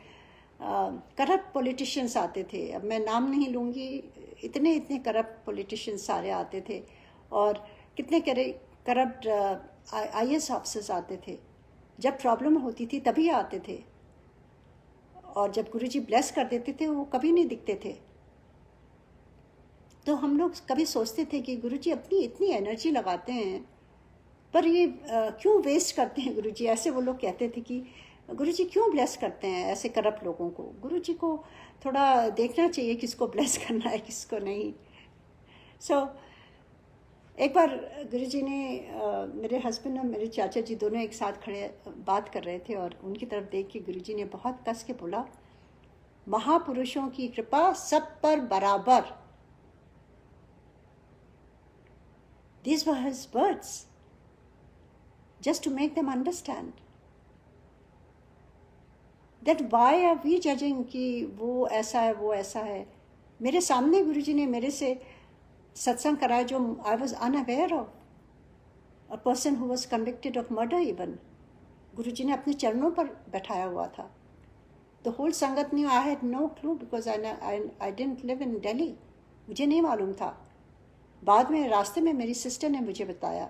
करप्ट पॉलिटिशियंस आते थे. अब मैं नाम नहीं लूँगी, इतने इतने करप्ट पॉलिटिशियंस सारे आते थे, और कितने करप्ट IAS ऑफिसर्स आते थे. जब प्रॉब्लम होती थी तभी आते थे, और जब गुरुजी ब्लेस कर देते थे वो कभी नहीं दिखते थे. तो हम लोग कभी सोचते थे कि गुरुजी अपनी इतनी एनर्जी लगाते हैं, पर ये क्यों वेस्ट करते हैं गुरुजी. ऐसे वो लोग कहते थे कि गुरुजी क्यों ब्लेस करते हैं ऐसे करप्ट लोगों को. गुरुजी को थोड़ा देखना चाहिए किसको ब्लेस करना है, किसको नहीं. एक बार गुरुजी ने मेरे हस्बैंड और मेरे चाचा जी दोनों एक साथ खड़े बात कर रहे थे, और उनकी तरफ देख के गुरुजी ने बहुत कस के बोला, महापुरुषों की कृपा सब पर बराबर. These were his words, just to make them understand that why are we judging कि वो ऐसा है वो ऐसा है. मेरे सामने गुरुजी ने मेरे से सत्संग कराया जो I was unaware of. A person who was convicted of murder even. गुरुजी ने अपने चरणों पर बैठाया हुआ था. The whole संगत knew. I had no clue because I didn't live in Delhi. मुझे नहीं मालूम था. बाद में रास्ते में मेरी सिस्टर ने मुझे बताया,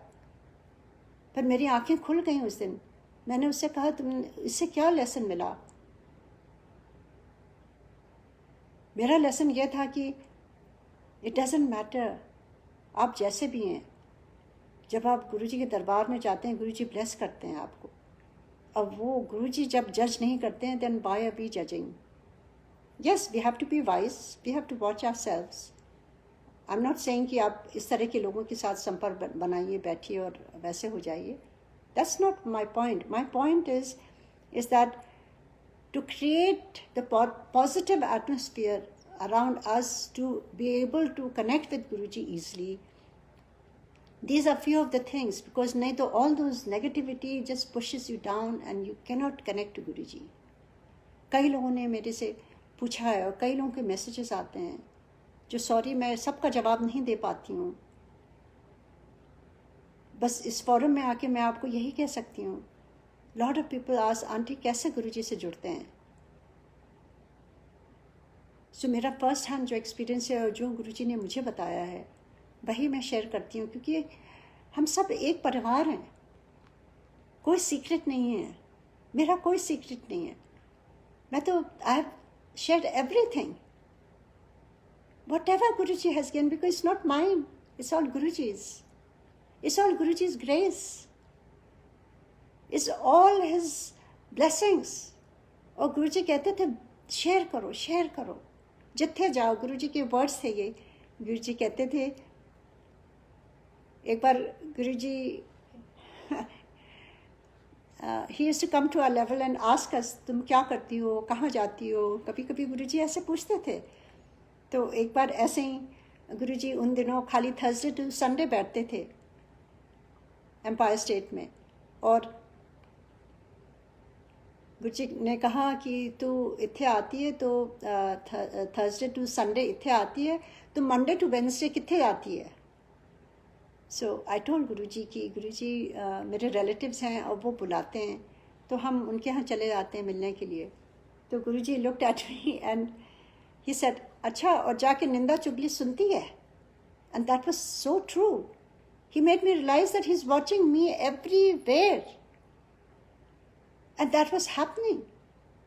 पर मेरी आंखें खुल गईं उस दिन. मैंने उससे कहा, तुम इससे क्या लेसन मिला? मेरा लेसन यह था कि इट डजंट मैटर, आप जैसे भी हैं, जब आप गुरुजी के दरबार में जाते हैं गुरुजी ब्लेस करते हैं आपको. अब वो गुरुजी जब जज नहीं करते हैं, then why are we judging? Yes, we have to be wise, we have to watch ourselves. I am not saying कि आप इस तरह के लोगों के साथ संपर्क बनाइए, बैठिए और वैसे हो जाइए. That's not my point. My point is that to create the positive atmosphere around us, to be able to connect with Guruji easily, these are few of the things, because nahi to all those negativity just pushes you down and you cannot connect to Guruji. कई लोगों ने मेरे से पूछा है और कई लोगों के मैसेजेस आते हैं जो सॉरी मैं सबका जवाब नहीं दे पाती हूँ. बस इस फोरम में आके मैं आपको यही कह सकती हूँ, lot of people ask aunty कैसे गुरुजी से जुड़ते हैं. सो मेरा फर्स्ट हैंड जो एक्सपीरियंस है और जो गुरुजी ने मुझे बताया है वही मैं शेयर करती हूँ, क्योंकि हम सब एक परिवार हैं. कोई सीक्रेट नहीं है, मेरा कोई सीक्रेट नहीं है. मैं तो I have shared everything whatever Guruji has given, because it's not mine, it's all Guruji's. It's all Guruji's grace. It's all his blessings. और गुरुजी कहते थे शेयर करो, शेयर करो, जिथे जाओ. गुरुजी के वर्ड्स थे ये. गुरुजी कहते थे, एक बार गुरुजी he used to come to our level and ask us, तुम क्या करती हो, कहाँ जाती हो. कभी कभी गुरुजी ऐसे पूछते थे. तो एक बार ऐसे ही गुरुजी उन दिनों खाली थर्सडे टू संडे बैठते थे एम्पायर स्टेट में, और गुरुजी ने कहा कि तू इत्थे आती है तो थर्सडे टू संडे इत्थे आती है, तो मंडे टू वेडनेसडे कित्थे आती है. सो आई टोल्ड गुरुजी कि गुरुजी मेरे रिलेटिव्स हैं और वो बुलाते हैं तो हम उनके यहाँ चले जाते हैं मिलने के लिए. तो Guruji looked at me and he said, अच्छा, और जाके निंदा चुगली सुनती है. And that was so true. He made me realize that he's watching me everywhere. And that was happening.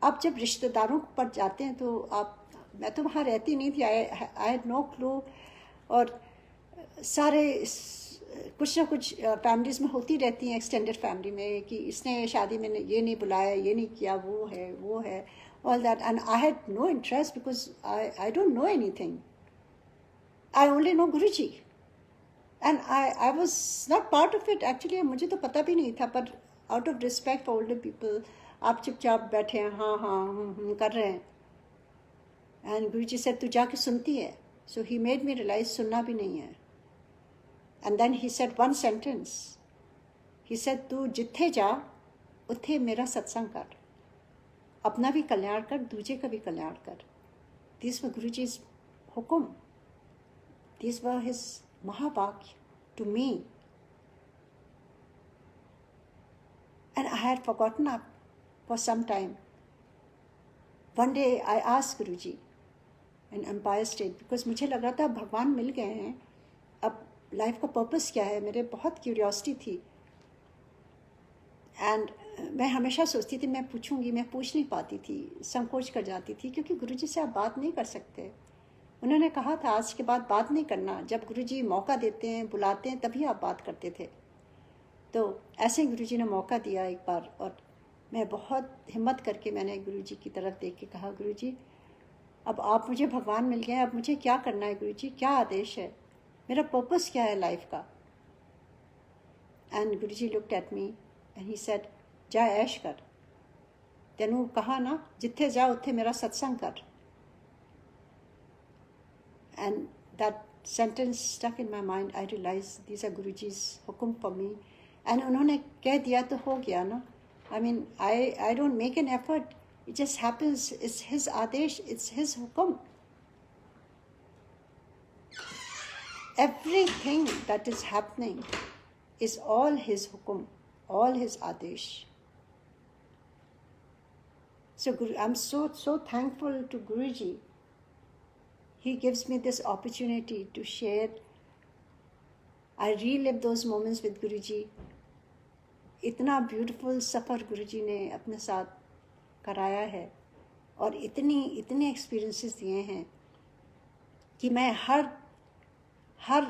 आप जब रिश्तेदारों पर जाते हैं तो आप, मैं तो वहाँ रहती नहीं थी, I had no clue. और सारे कुछ ना कुछ फैमिलीज़ में होती रहती हैं, एक्सटेंडेड फैमिली में, कि इसने शादी में ये नहीं बुलाया, ये नहीं किया, वो है all that. And I had no interest because I don't know anything. I only know Guruji. And I was not part of it actually. मुझे तो पता भी नहीं था, but out of respect for older people, आप चुपचाप बैठे हैं, हाँ कर रहे हैं. And Guruji said, तू जाके सुनती है. So he made me realize सुनना भी नहीं है. And then he said one sentence. He said, तू जिथे जा उथे मेरा सत्संग कर, अपना भी कल्याण कर, दूजे का भी कल्याण कर. These were Guruji's hukum. These were his mahavakya to me. And I had forgotten up for some time. One day I asked Guruji in Empire State, because मुझे लग रहा था भगवान मिल गए हैं, अब लाइफ का पर्पस क्या है, मेरे बहुत क्यूरियोसिटी थी. एंड मैं हमेशा सोचती थी मैं पूछूंगी, मैं पूछ नहीं पाती थी, संकोच कर जाती थी, क्योंकि गुरुजी से आप बात नहीं कर सकते. उन्होंने कहा था आज के बाद बात नहीं करना, जब गुरुजी मौका देते हैं, बुलाते हैं, तभी आप बात करते थे. तो ऐसे ही गुरुजी ने मौका दिया एक बार, और मैं बहुत हिम्मत करके मैंने गुरुजी की तरफ देख के कहा, गुरुजी अब आप मुझे भगवान मिल गए, अब मुझे क्या करना है गुरुजी, क्या आदेश है, मेरा पर्पस क्या है लाइफ का. And Guruji looked at me and he said, जा ऐश कर. तेनू कहा ना, जिथे जा उत्थे मेरा सत्संग कर. And that sentence stuck in my mind. I realise these are Guruji's hukam for me. And उन्होंने कह दिया तो हो गया ना. I mean I don't make an effort, it just happens. It's his adesh, it's his hukam. Everything that is happening is all his hukum, all his adesh. So I'm so thankful to Guruji. He gives me this opportunity to share. I relive those moments with Guruji. इतना beautiful सफ़र गुरुजी ने अपने साथ कराया है, और इतने experiences दिए हैं कि मैं हर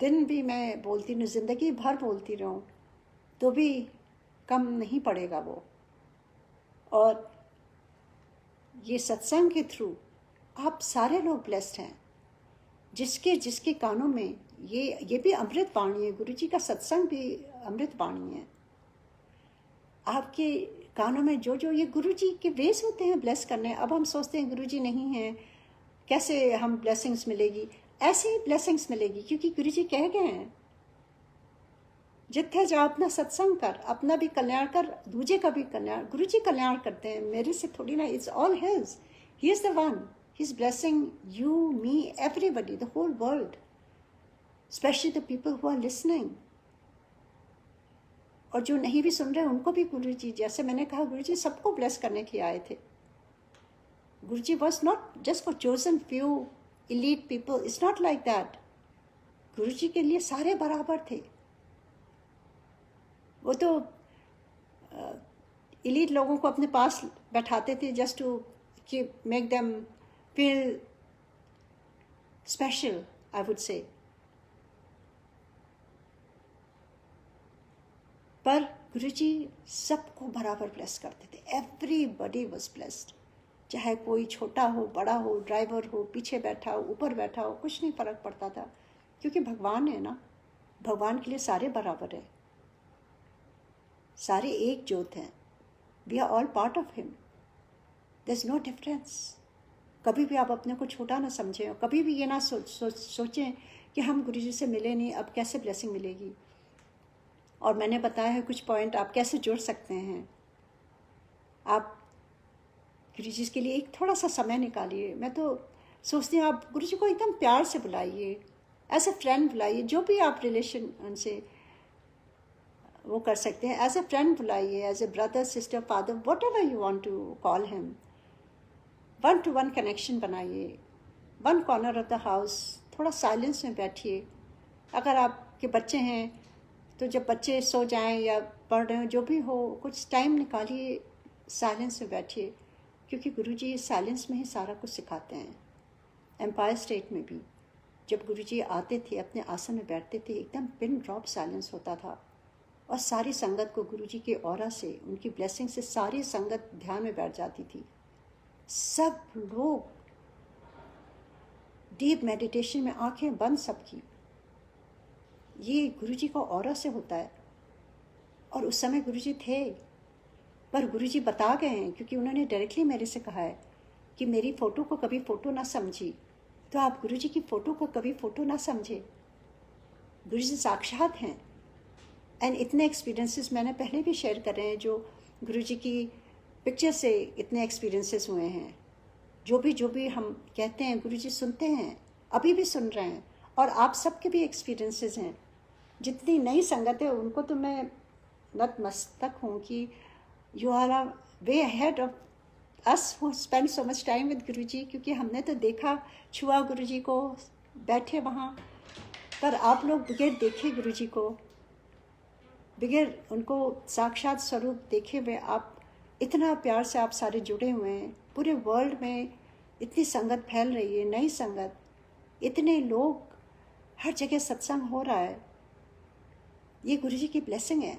दिन भी मैं बोलती रहूँ, ज़िंदगी भर बोलती रहूँ, तो भी कम नहीं पड़ेगा वो. और ये सत्संग के थ्रू आप सारे लोग ब्लेस्ड हैं, जिसके कानों में ये भी अमृत वाणी है. गुरुजी का सत्संग भी अमृत वाणी है. आपके कानों में जो जो ये गुरुजी के वेस होते हैं ब्लेस करने, अब हम सोचते हैं गुरुजी नहीं हैं, कैसे हम ब्लेसिंग्स मिलेगी? ऐसे ही ब्लेसिंग्स मिलेगी, क्योंकि गुरुजी कह गए हैं जिथे जा अपना सत्संग कर, अपना भी कल्याण कर, दूजे का भी कल्याण। गुरुजी कल्याण करते हैं, मेरे से थोड़ी ना, it's all his. He is the one, he is blessing you, me, everybody, the whole world, specially the people who are listening. और जो नहीं भी सुन रहे उनको भी गुरुजी, जैसे मैंने कहा, गुरुजी सबको ब्लेस करने के लिए आए थे। Guruji was not just for chosen few elite people, it's not like that. Guruji के लिए सारे बराबर थे। वो तो elite लोगों को अपने पास बैठाते थे just to make them feel special, I would say. पर गुरुजी सबको बराबर ब्लेस करते थे। Everybody was blessed. चाहे कोई छोटा हो, बड़ा हो, ड्राइवर हो, पीछे बैठा हो, ऊपर बैठा हो, कुछ नहीं फर्क पड़ता था, क्योंकि भगवान है ना। भगवान के लिए सारे बराबर है, सारे एक ज्योत हैं। We are all part of him, there is no difference. कभी भी आप अपने को छोटा ना समझें, और कभी भी ये ना सोचें कि हम गुरुजी से मिले नहीं, अब कैसे ब्लेसिंग मिलेगी। और मैंने बताया है कुछ पॉइंट आप कैसे जुड़ सकते हैं। आप गुरुजी के लिए एक थोड़ा सा समय निकालिए। मैं तो सोचती हूँ आप गुरुजी को एकदम प्यार से बुलाइए, एज ए फ्रेंड बुलाइए, जो भी आप रिलेशन उनसे वो कर सकते हैं, एज ए फ्रेंड बुलाइए, as a brother, sister, father, what ever you want to call him. 1-to-1 connection बनाइए। 1 कॉर्नर ऑफ द हाउस, थोड़ा साइलेंस में बैठिए। अगर आपके बच्चे हैं तो जब बच्चे सो जाएं या पढ़ रहे हो, जो भी हो, कुछ टाइम निकालिए, साइलेंस में बैठिए, क्योंकि गुरुजी साइलेंस में ही सारा कुछ सिखाते हैं। एम्पायर स्टेट में भी जब गुरुजी आते थे, अपने आसन में बैठते थे, एकदम पिन ड्रॉप साइलेंस होता था, और सारी संगत को गुरुजी के ऑरा से, उनकी ब्लेसिंग से सारी संगत ध्यान में बैठ जाती थी। सब लोग डीप मेडिटेशन में, आंखें बंद सबकी। ये गुरुजी का ऑरा से होता है। और उस समय गुरुजी थे, पर गुरुजी बता गए हैं, क्योंकि उन्होंने डायरेक्टली मेरे से कहा है कि मेरी फ़ोटो को कभी फ़ोटो ना समझी, तो आप गुरुजी की फ़ोटो को कभी फ़ोटो ना समझे। गुरुजी साक्षात हैं। एंड इतने एक्सपीरियंसेस मैंने पहले भी शेयर कर रहे हैं, जो गुरुजी की पिक्चर से इतने एक्सपीरियंसेस हुए हैं। जो भी हम कहते हैं गुरुजी सुनते हैं, अभी भी सुन रहे हैं, और आप सबके भी एक्सपीरियंसेस हैं। जितनी नई संगत है उनको तो मैं नतमस्तक हूँ कि you are a way ahead of us who spend so much time with Guruji, क्योंकि हमने तो देखा, छुआ गुरुजी को, बैठे वहाँ, पर आप लोग बगैर देखे गुरुजी को, बगैर उनको साक्षात स्वरूप देखे हुए, आप इतना प्यार से आप सारे जुड़े हुए हैं। पूरे वर्ल्ड में इतनी संगत फैल रही है, नई संगत, इतने लोग, हर जगह सत्संग हो रहा है। ये गुरुजी की ब्लेसिंग है,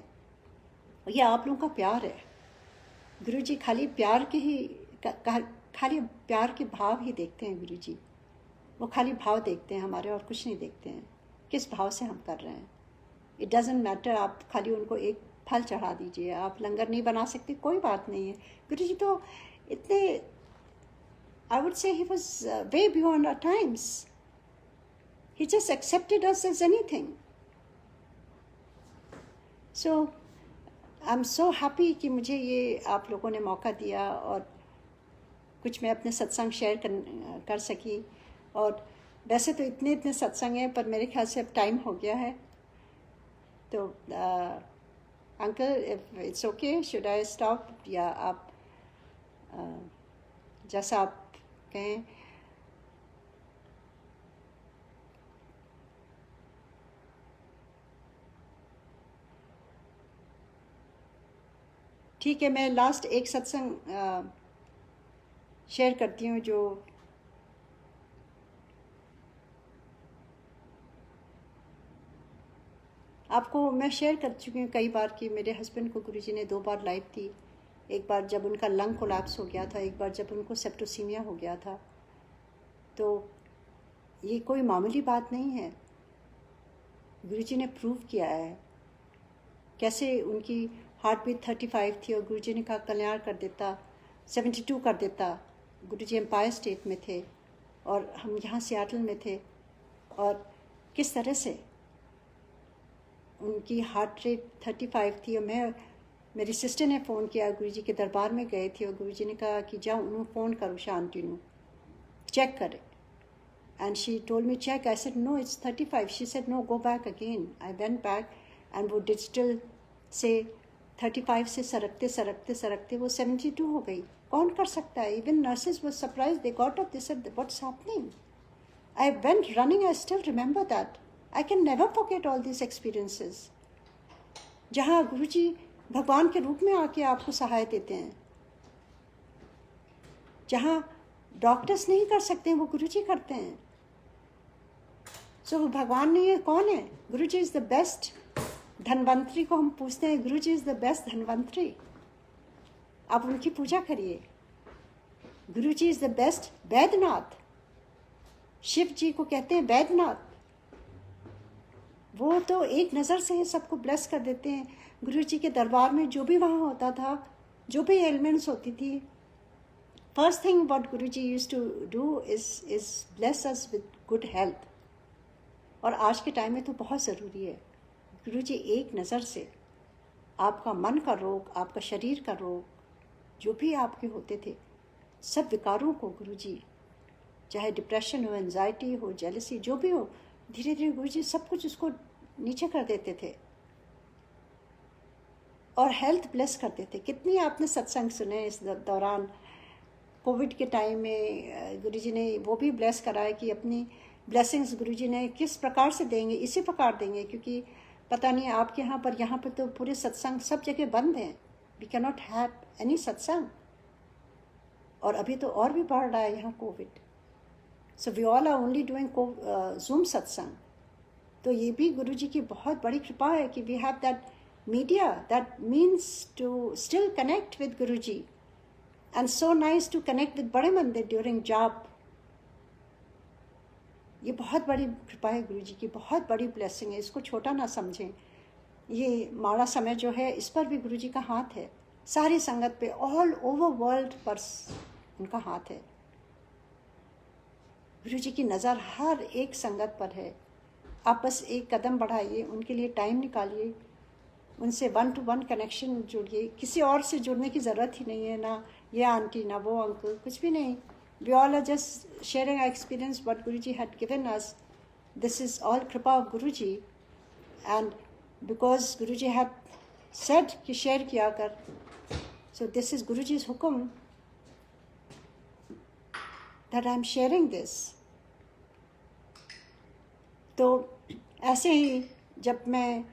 ये आप लोगों का प्यार है। गुरुजी खाली प्यार के ही, खाली प्यार के भाव ही देखते हैं गुरुजी। वो खाली भाव देखते हैं हमारे, और कुछ नहीं देखते हैं किस भाव से हम कर रहे हैं। इट डजेंट मैटर, आप खाली उनको एक फल चढ़ा दीजिए। आप लंगर नहीं बना सकते, कोई बात नहीं है। गुरुजी तो इतने, I would say he was way beyond our times. He just accepted us as anything. So I am so happy कि मुझे ये आप लोगों ने मौका दिया, और कुछ मैं अपने सत्संग शेयर कर सकी। और वैसे तो इतने सत्संग हैं, पर मेरे ख्याल से अब टाइम हो गया है। तो uncle, if it's okay, should I stop, या आप जैसा आप कहें। ठीक है, मैं लास्ट एक सत्संग शेयर करती हूँ, जो आपको मैं शेयर कर चुकी हूँ कई बार कि मेरे हस्बैंड को गुरुजी ने 2 बार लाइफ दी। एक बार जब उनका लंग कोलैप्स हो गया था, एक बार जब उनको सेप्टोसीमिया हो गया था। तो ये कोई मामूली बात नहीं है, गुरुजी ने प्रूव किया है कैसे उनकी हार्ट बीट 35 थी और गुरुजी ने कहा कल्याण कर देता, 72 कर देता। गुरुजी एम्पायर स्टेट में थे और हम यहाँ सियाटल में थे, और किस तरह से उनकी हार्ट रेट 35 थी। और मेरी सिस्टर ने फ़ोन किया, गुरुजी के दरबार में गए थे और गुरुजी ने कहा कि जाओ उन्होंने फ़ोन करो शांति नू चेक करे। And she told me check. I said no it's 35। She said no go back again. I went back and वो डिजिटल से 35 से सरकते सरकते सरकते वो 72 हो गई। कौन कर सकता है? Even nurses were surprise, they got up, they said what's happening. I went running. I still remember that. I can never forget all this experiences, जहाँ गुरुजी भगवान के रूप में आके आपको सहाय देते हैं। जहाँ डॉक्टर्स नहीं कर सकते हैं वो गुरुजी करते हैं। सो भगवान ने, ये कौन है? Guruji is the best. Dhanvantari को हम पूछते हैं, Guruji is the best Dhanvantari. आप उनकी पूजा करिए। Guruji is the best Vaidyanath. Shiv ji को कहते हैं वैद्यनाथ। वो तो एक नज़र से सबको ब्लेस कर देते हैं। गुरुजी के दरबार में जो भी वहाँ होता था, जो भी एलिमेंट्स होती थी, first thing what Guruji used to do is bless us with good health. और आज के टाइम में तो बहुत ज़रूरी है। गुरुजी एक नज़र से आपका मन का रोग, आपका शरीर का रोग, जो भी आपके होते थे, सब विकारों को गुरुजी, चाहे डिप्रेशन हो, एंजाइटी हो, जेलसी, जो भी हो, धीरे धीरे गुरुजी सब कुछ उसको नीचे कर देते थे और हेल्थ ब्लेस करते थे। कितनी आपने सत्संग सुने इस दौरान। कोविड के टाइम में गुरुजी ने वो भी ब्लेस कराया कि अपनी ब्लेसिंग्स गुरुजी ने किस प्रकार से देंगे, इसी प्रकार देंगे, क्योंकि पता नहीं आपके यहाँ पर तो पूरे सत्संग सब जगह बंद हैं। We can not have any satsang. और अभी तो और भी बढ़ रहा है यहाँ Covid. So we all are only doing Zoom satsang. तो ये भी गुरुजी की बहुत बड़ी कृपा है कि we have that media that means to still connect with Guruji. And so nice to connect with Bade Mandir during जाप। ये बहुत बड़ी कृपा है गुरुजी की, बहुत बड़ी ब्लेसिंग है। इसको छोटा ना समझें। ये माड़ा समय जो है, इस पर भी गुरुजी का हाथ है। सारी संगत पे, ऑल ओवर वर्ल्ड पर उनका हाथ है। गुरुजी की नज़र हर एक संगत पर है। आप बस एक कदम बढ़ाइए, उनके लिए टाइम निकालिए, उनसे 1-to-1 कनेक्शन जुड़िए। किसी और से जुड़ने की ज़रूरत ही नहीं है, ना ये आंटी, ना वो अंकल, कुछ भी नहीं। We all are just sharing our experience, what Guruji had given us. This is all kripa of Guruji. And because Guruji had said कि share किया कर, so this is Guruji's hukum that I am sharing this. तो ऐसे ही जब मैं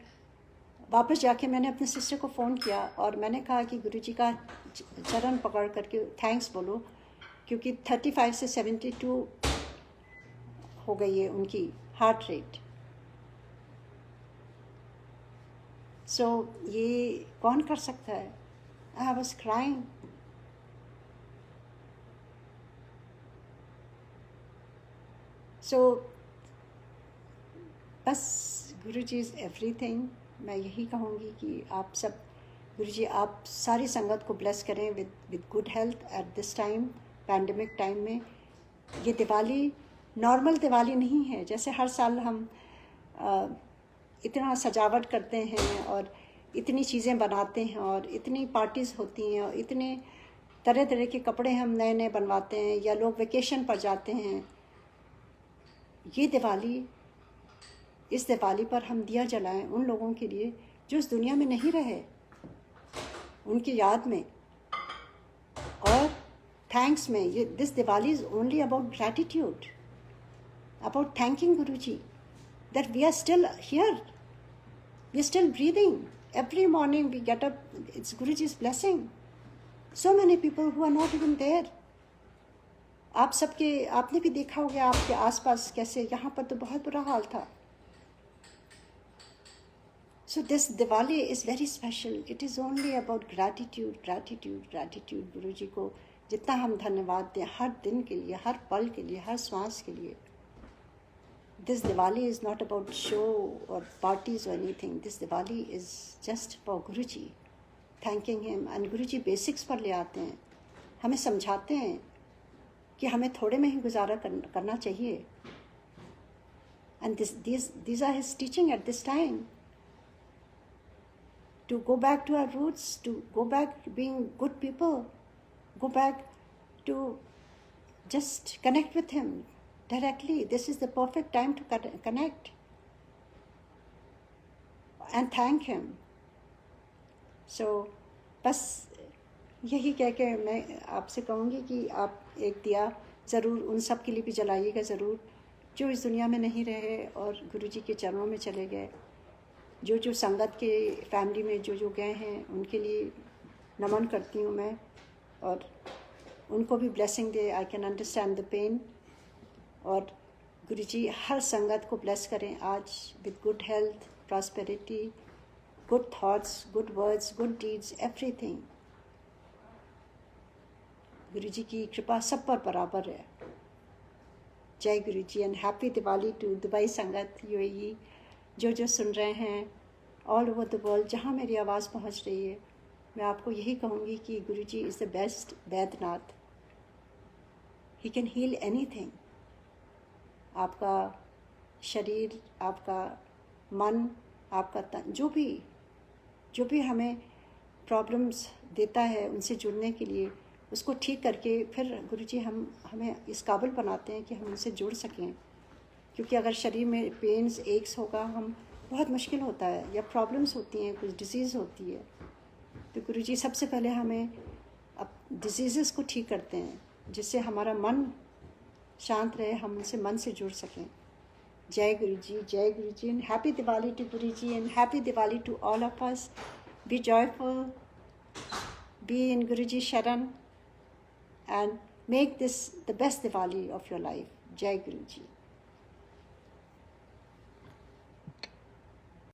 वापस जाके मैंने अपने सिस्टर को फ़ोन किया और मैंने कहा कि गुरुजी का चरण पकड़ करके थैंक्स बोलो, क्योंकि 35 से 72 हो गई है उनकी हार्ट रेट। सो ये कौन कर सकता है? I was crying. सो बस गुरुजी इज़ एवरीथिंग। मैं यही कहूँगी कि आप सब, गुरुजी आप सारी संगत को ब्लेस करें with good health at this time, pandemic time में। ये दिवाली नॉर्मल दिवाली नहीं है। जैसे हर साल हम इतना सजावट करते हैं और इतनी चीज़ें बनाते हैं और इतनी पार्टीज़ होती हैं और इतने तरह तरह के कपड़े हम नए नए बनवाते हैं, या लोग वेकेशन पर जाते हैं। ये दिवाली, इस दिवाली पर हम दिया जलाएं उन लोगों के लिए जो इस दुनिया में नहीं रहे, उनकी याद में। और थैंक्स में, ये this Diwali is only about gratitude, about thanking Guruji that we are still here, we are still breathing. Every morning we get up, it's Guruji's blessing. So many people who are not even there. आप सबके, आपने भी देखा होगा आपके आसपास कैसे, यहाँ पर तो बहुत बुरा हाल था। So this Diwali is very special. It is only about gratitude, gratitude, gratitude. गुरुजी को जितना हम धन्यवाद दें हर दिन के लिए, हर पल के लिए, हर श्वास के लिए। This Diwali is not about show or parties or anything. This Diwali is just for Guruji. thanking him, and Guruji basics पर ले आते हैं, हमें समझाते हैं कि हमें थोड़े में ही गुजारा करना चाहिए. And these are his teaching at this time. To go back to our roots, to go back to being good people, go back to just connect with him directly. This is the perfect time to connect and thank him. So बस यही कह के मैं आपसे कहूँगी कि आप एक दिया ज़रूर उन सब के लिए भी जलाइएगा ज़रूर जो इस दुनिया में नहीं रहे और गुरुजी के चरणों में चले गए. जो संगत के फैमिली में जो गए हैं उनके लिए नमन करती हूँ मैं, और उनको भी ब्लेसिंग दे. I can understand the pain. और गुरुजी हर संगत को ब्लेस करें आज with good health, prosperity, good thoughts, good words, good deeds, everything. Guruji की कृपा सब पर बराबर है. जय Guruji and happy Diwali to Dubai sangat, UAE, जो सुन रहे हैं ऑल ओवर द वर्ल्ड, जहाँ मेरी आवाज़ पहुँच रही है. मैं आपको यही कहूँगी कि Guruji is the best Vaidyanath. He can heal anything. आपका शरीर, आपका मन, आपका तन, जो भी हमें प्रॉब्लम्स देता है उनसे जुड़ने के लिए, उसको ठीक करके फिर गुरुजी हमें इस काबिल बनाते हैं कि हम उनसे जुड़ सकें. क्योंकि अगर शरीर में पेन्स, एक्स होगा, हम बहुत मुश्किल होता है, या प्रॉब्लम्स होती हैं, कुछ डिजीज़ होती है, तो गुरुजी सबसे पहले हमें अब डिजीज़ को ठीक करते हैं जिससे हमारा मन शांत रहे, हम उनसे मन से जुड़ सकें. जय गुरुजी, जय Guruji, and happy Diwali to Guruji and happy Diwali to all of us. Be joyful, be in Guruji sharan, and make this the best Diwali of your life. Jai Guruji.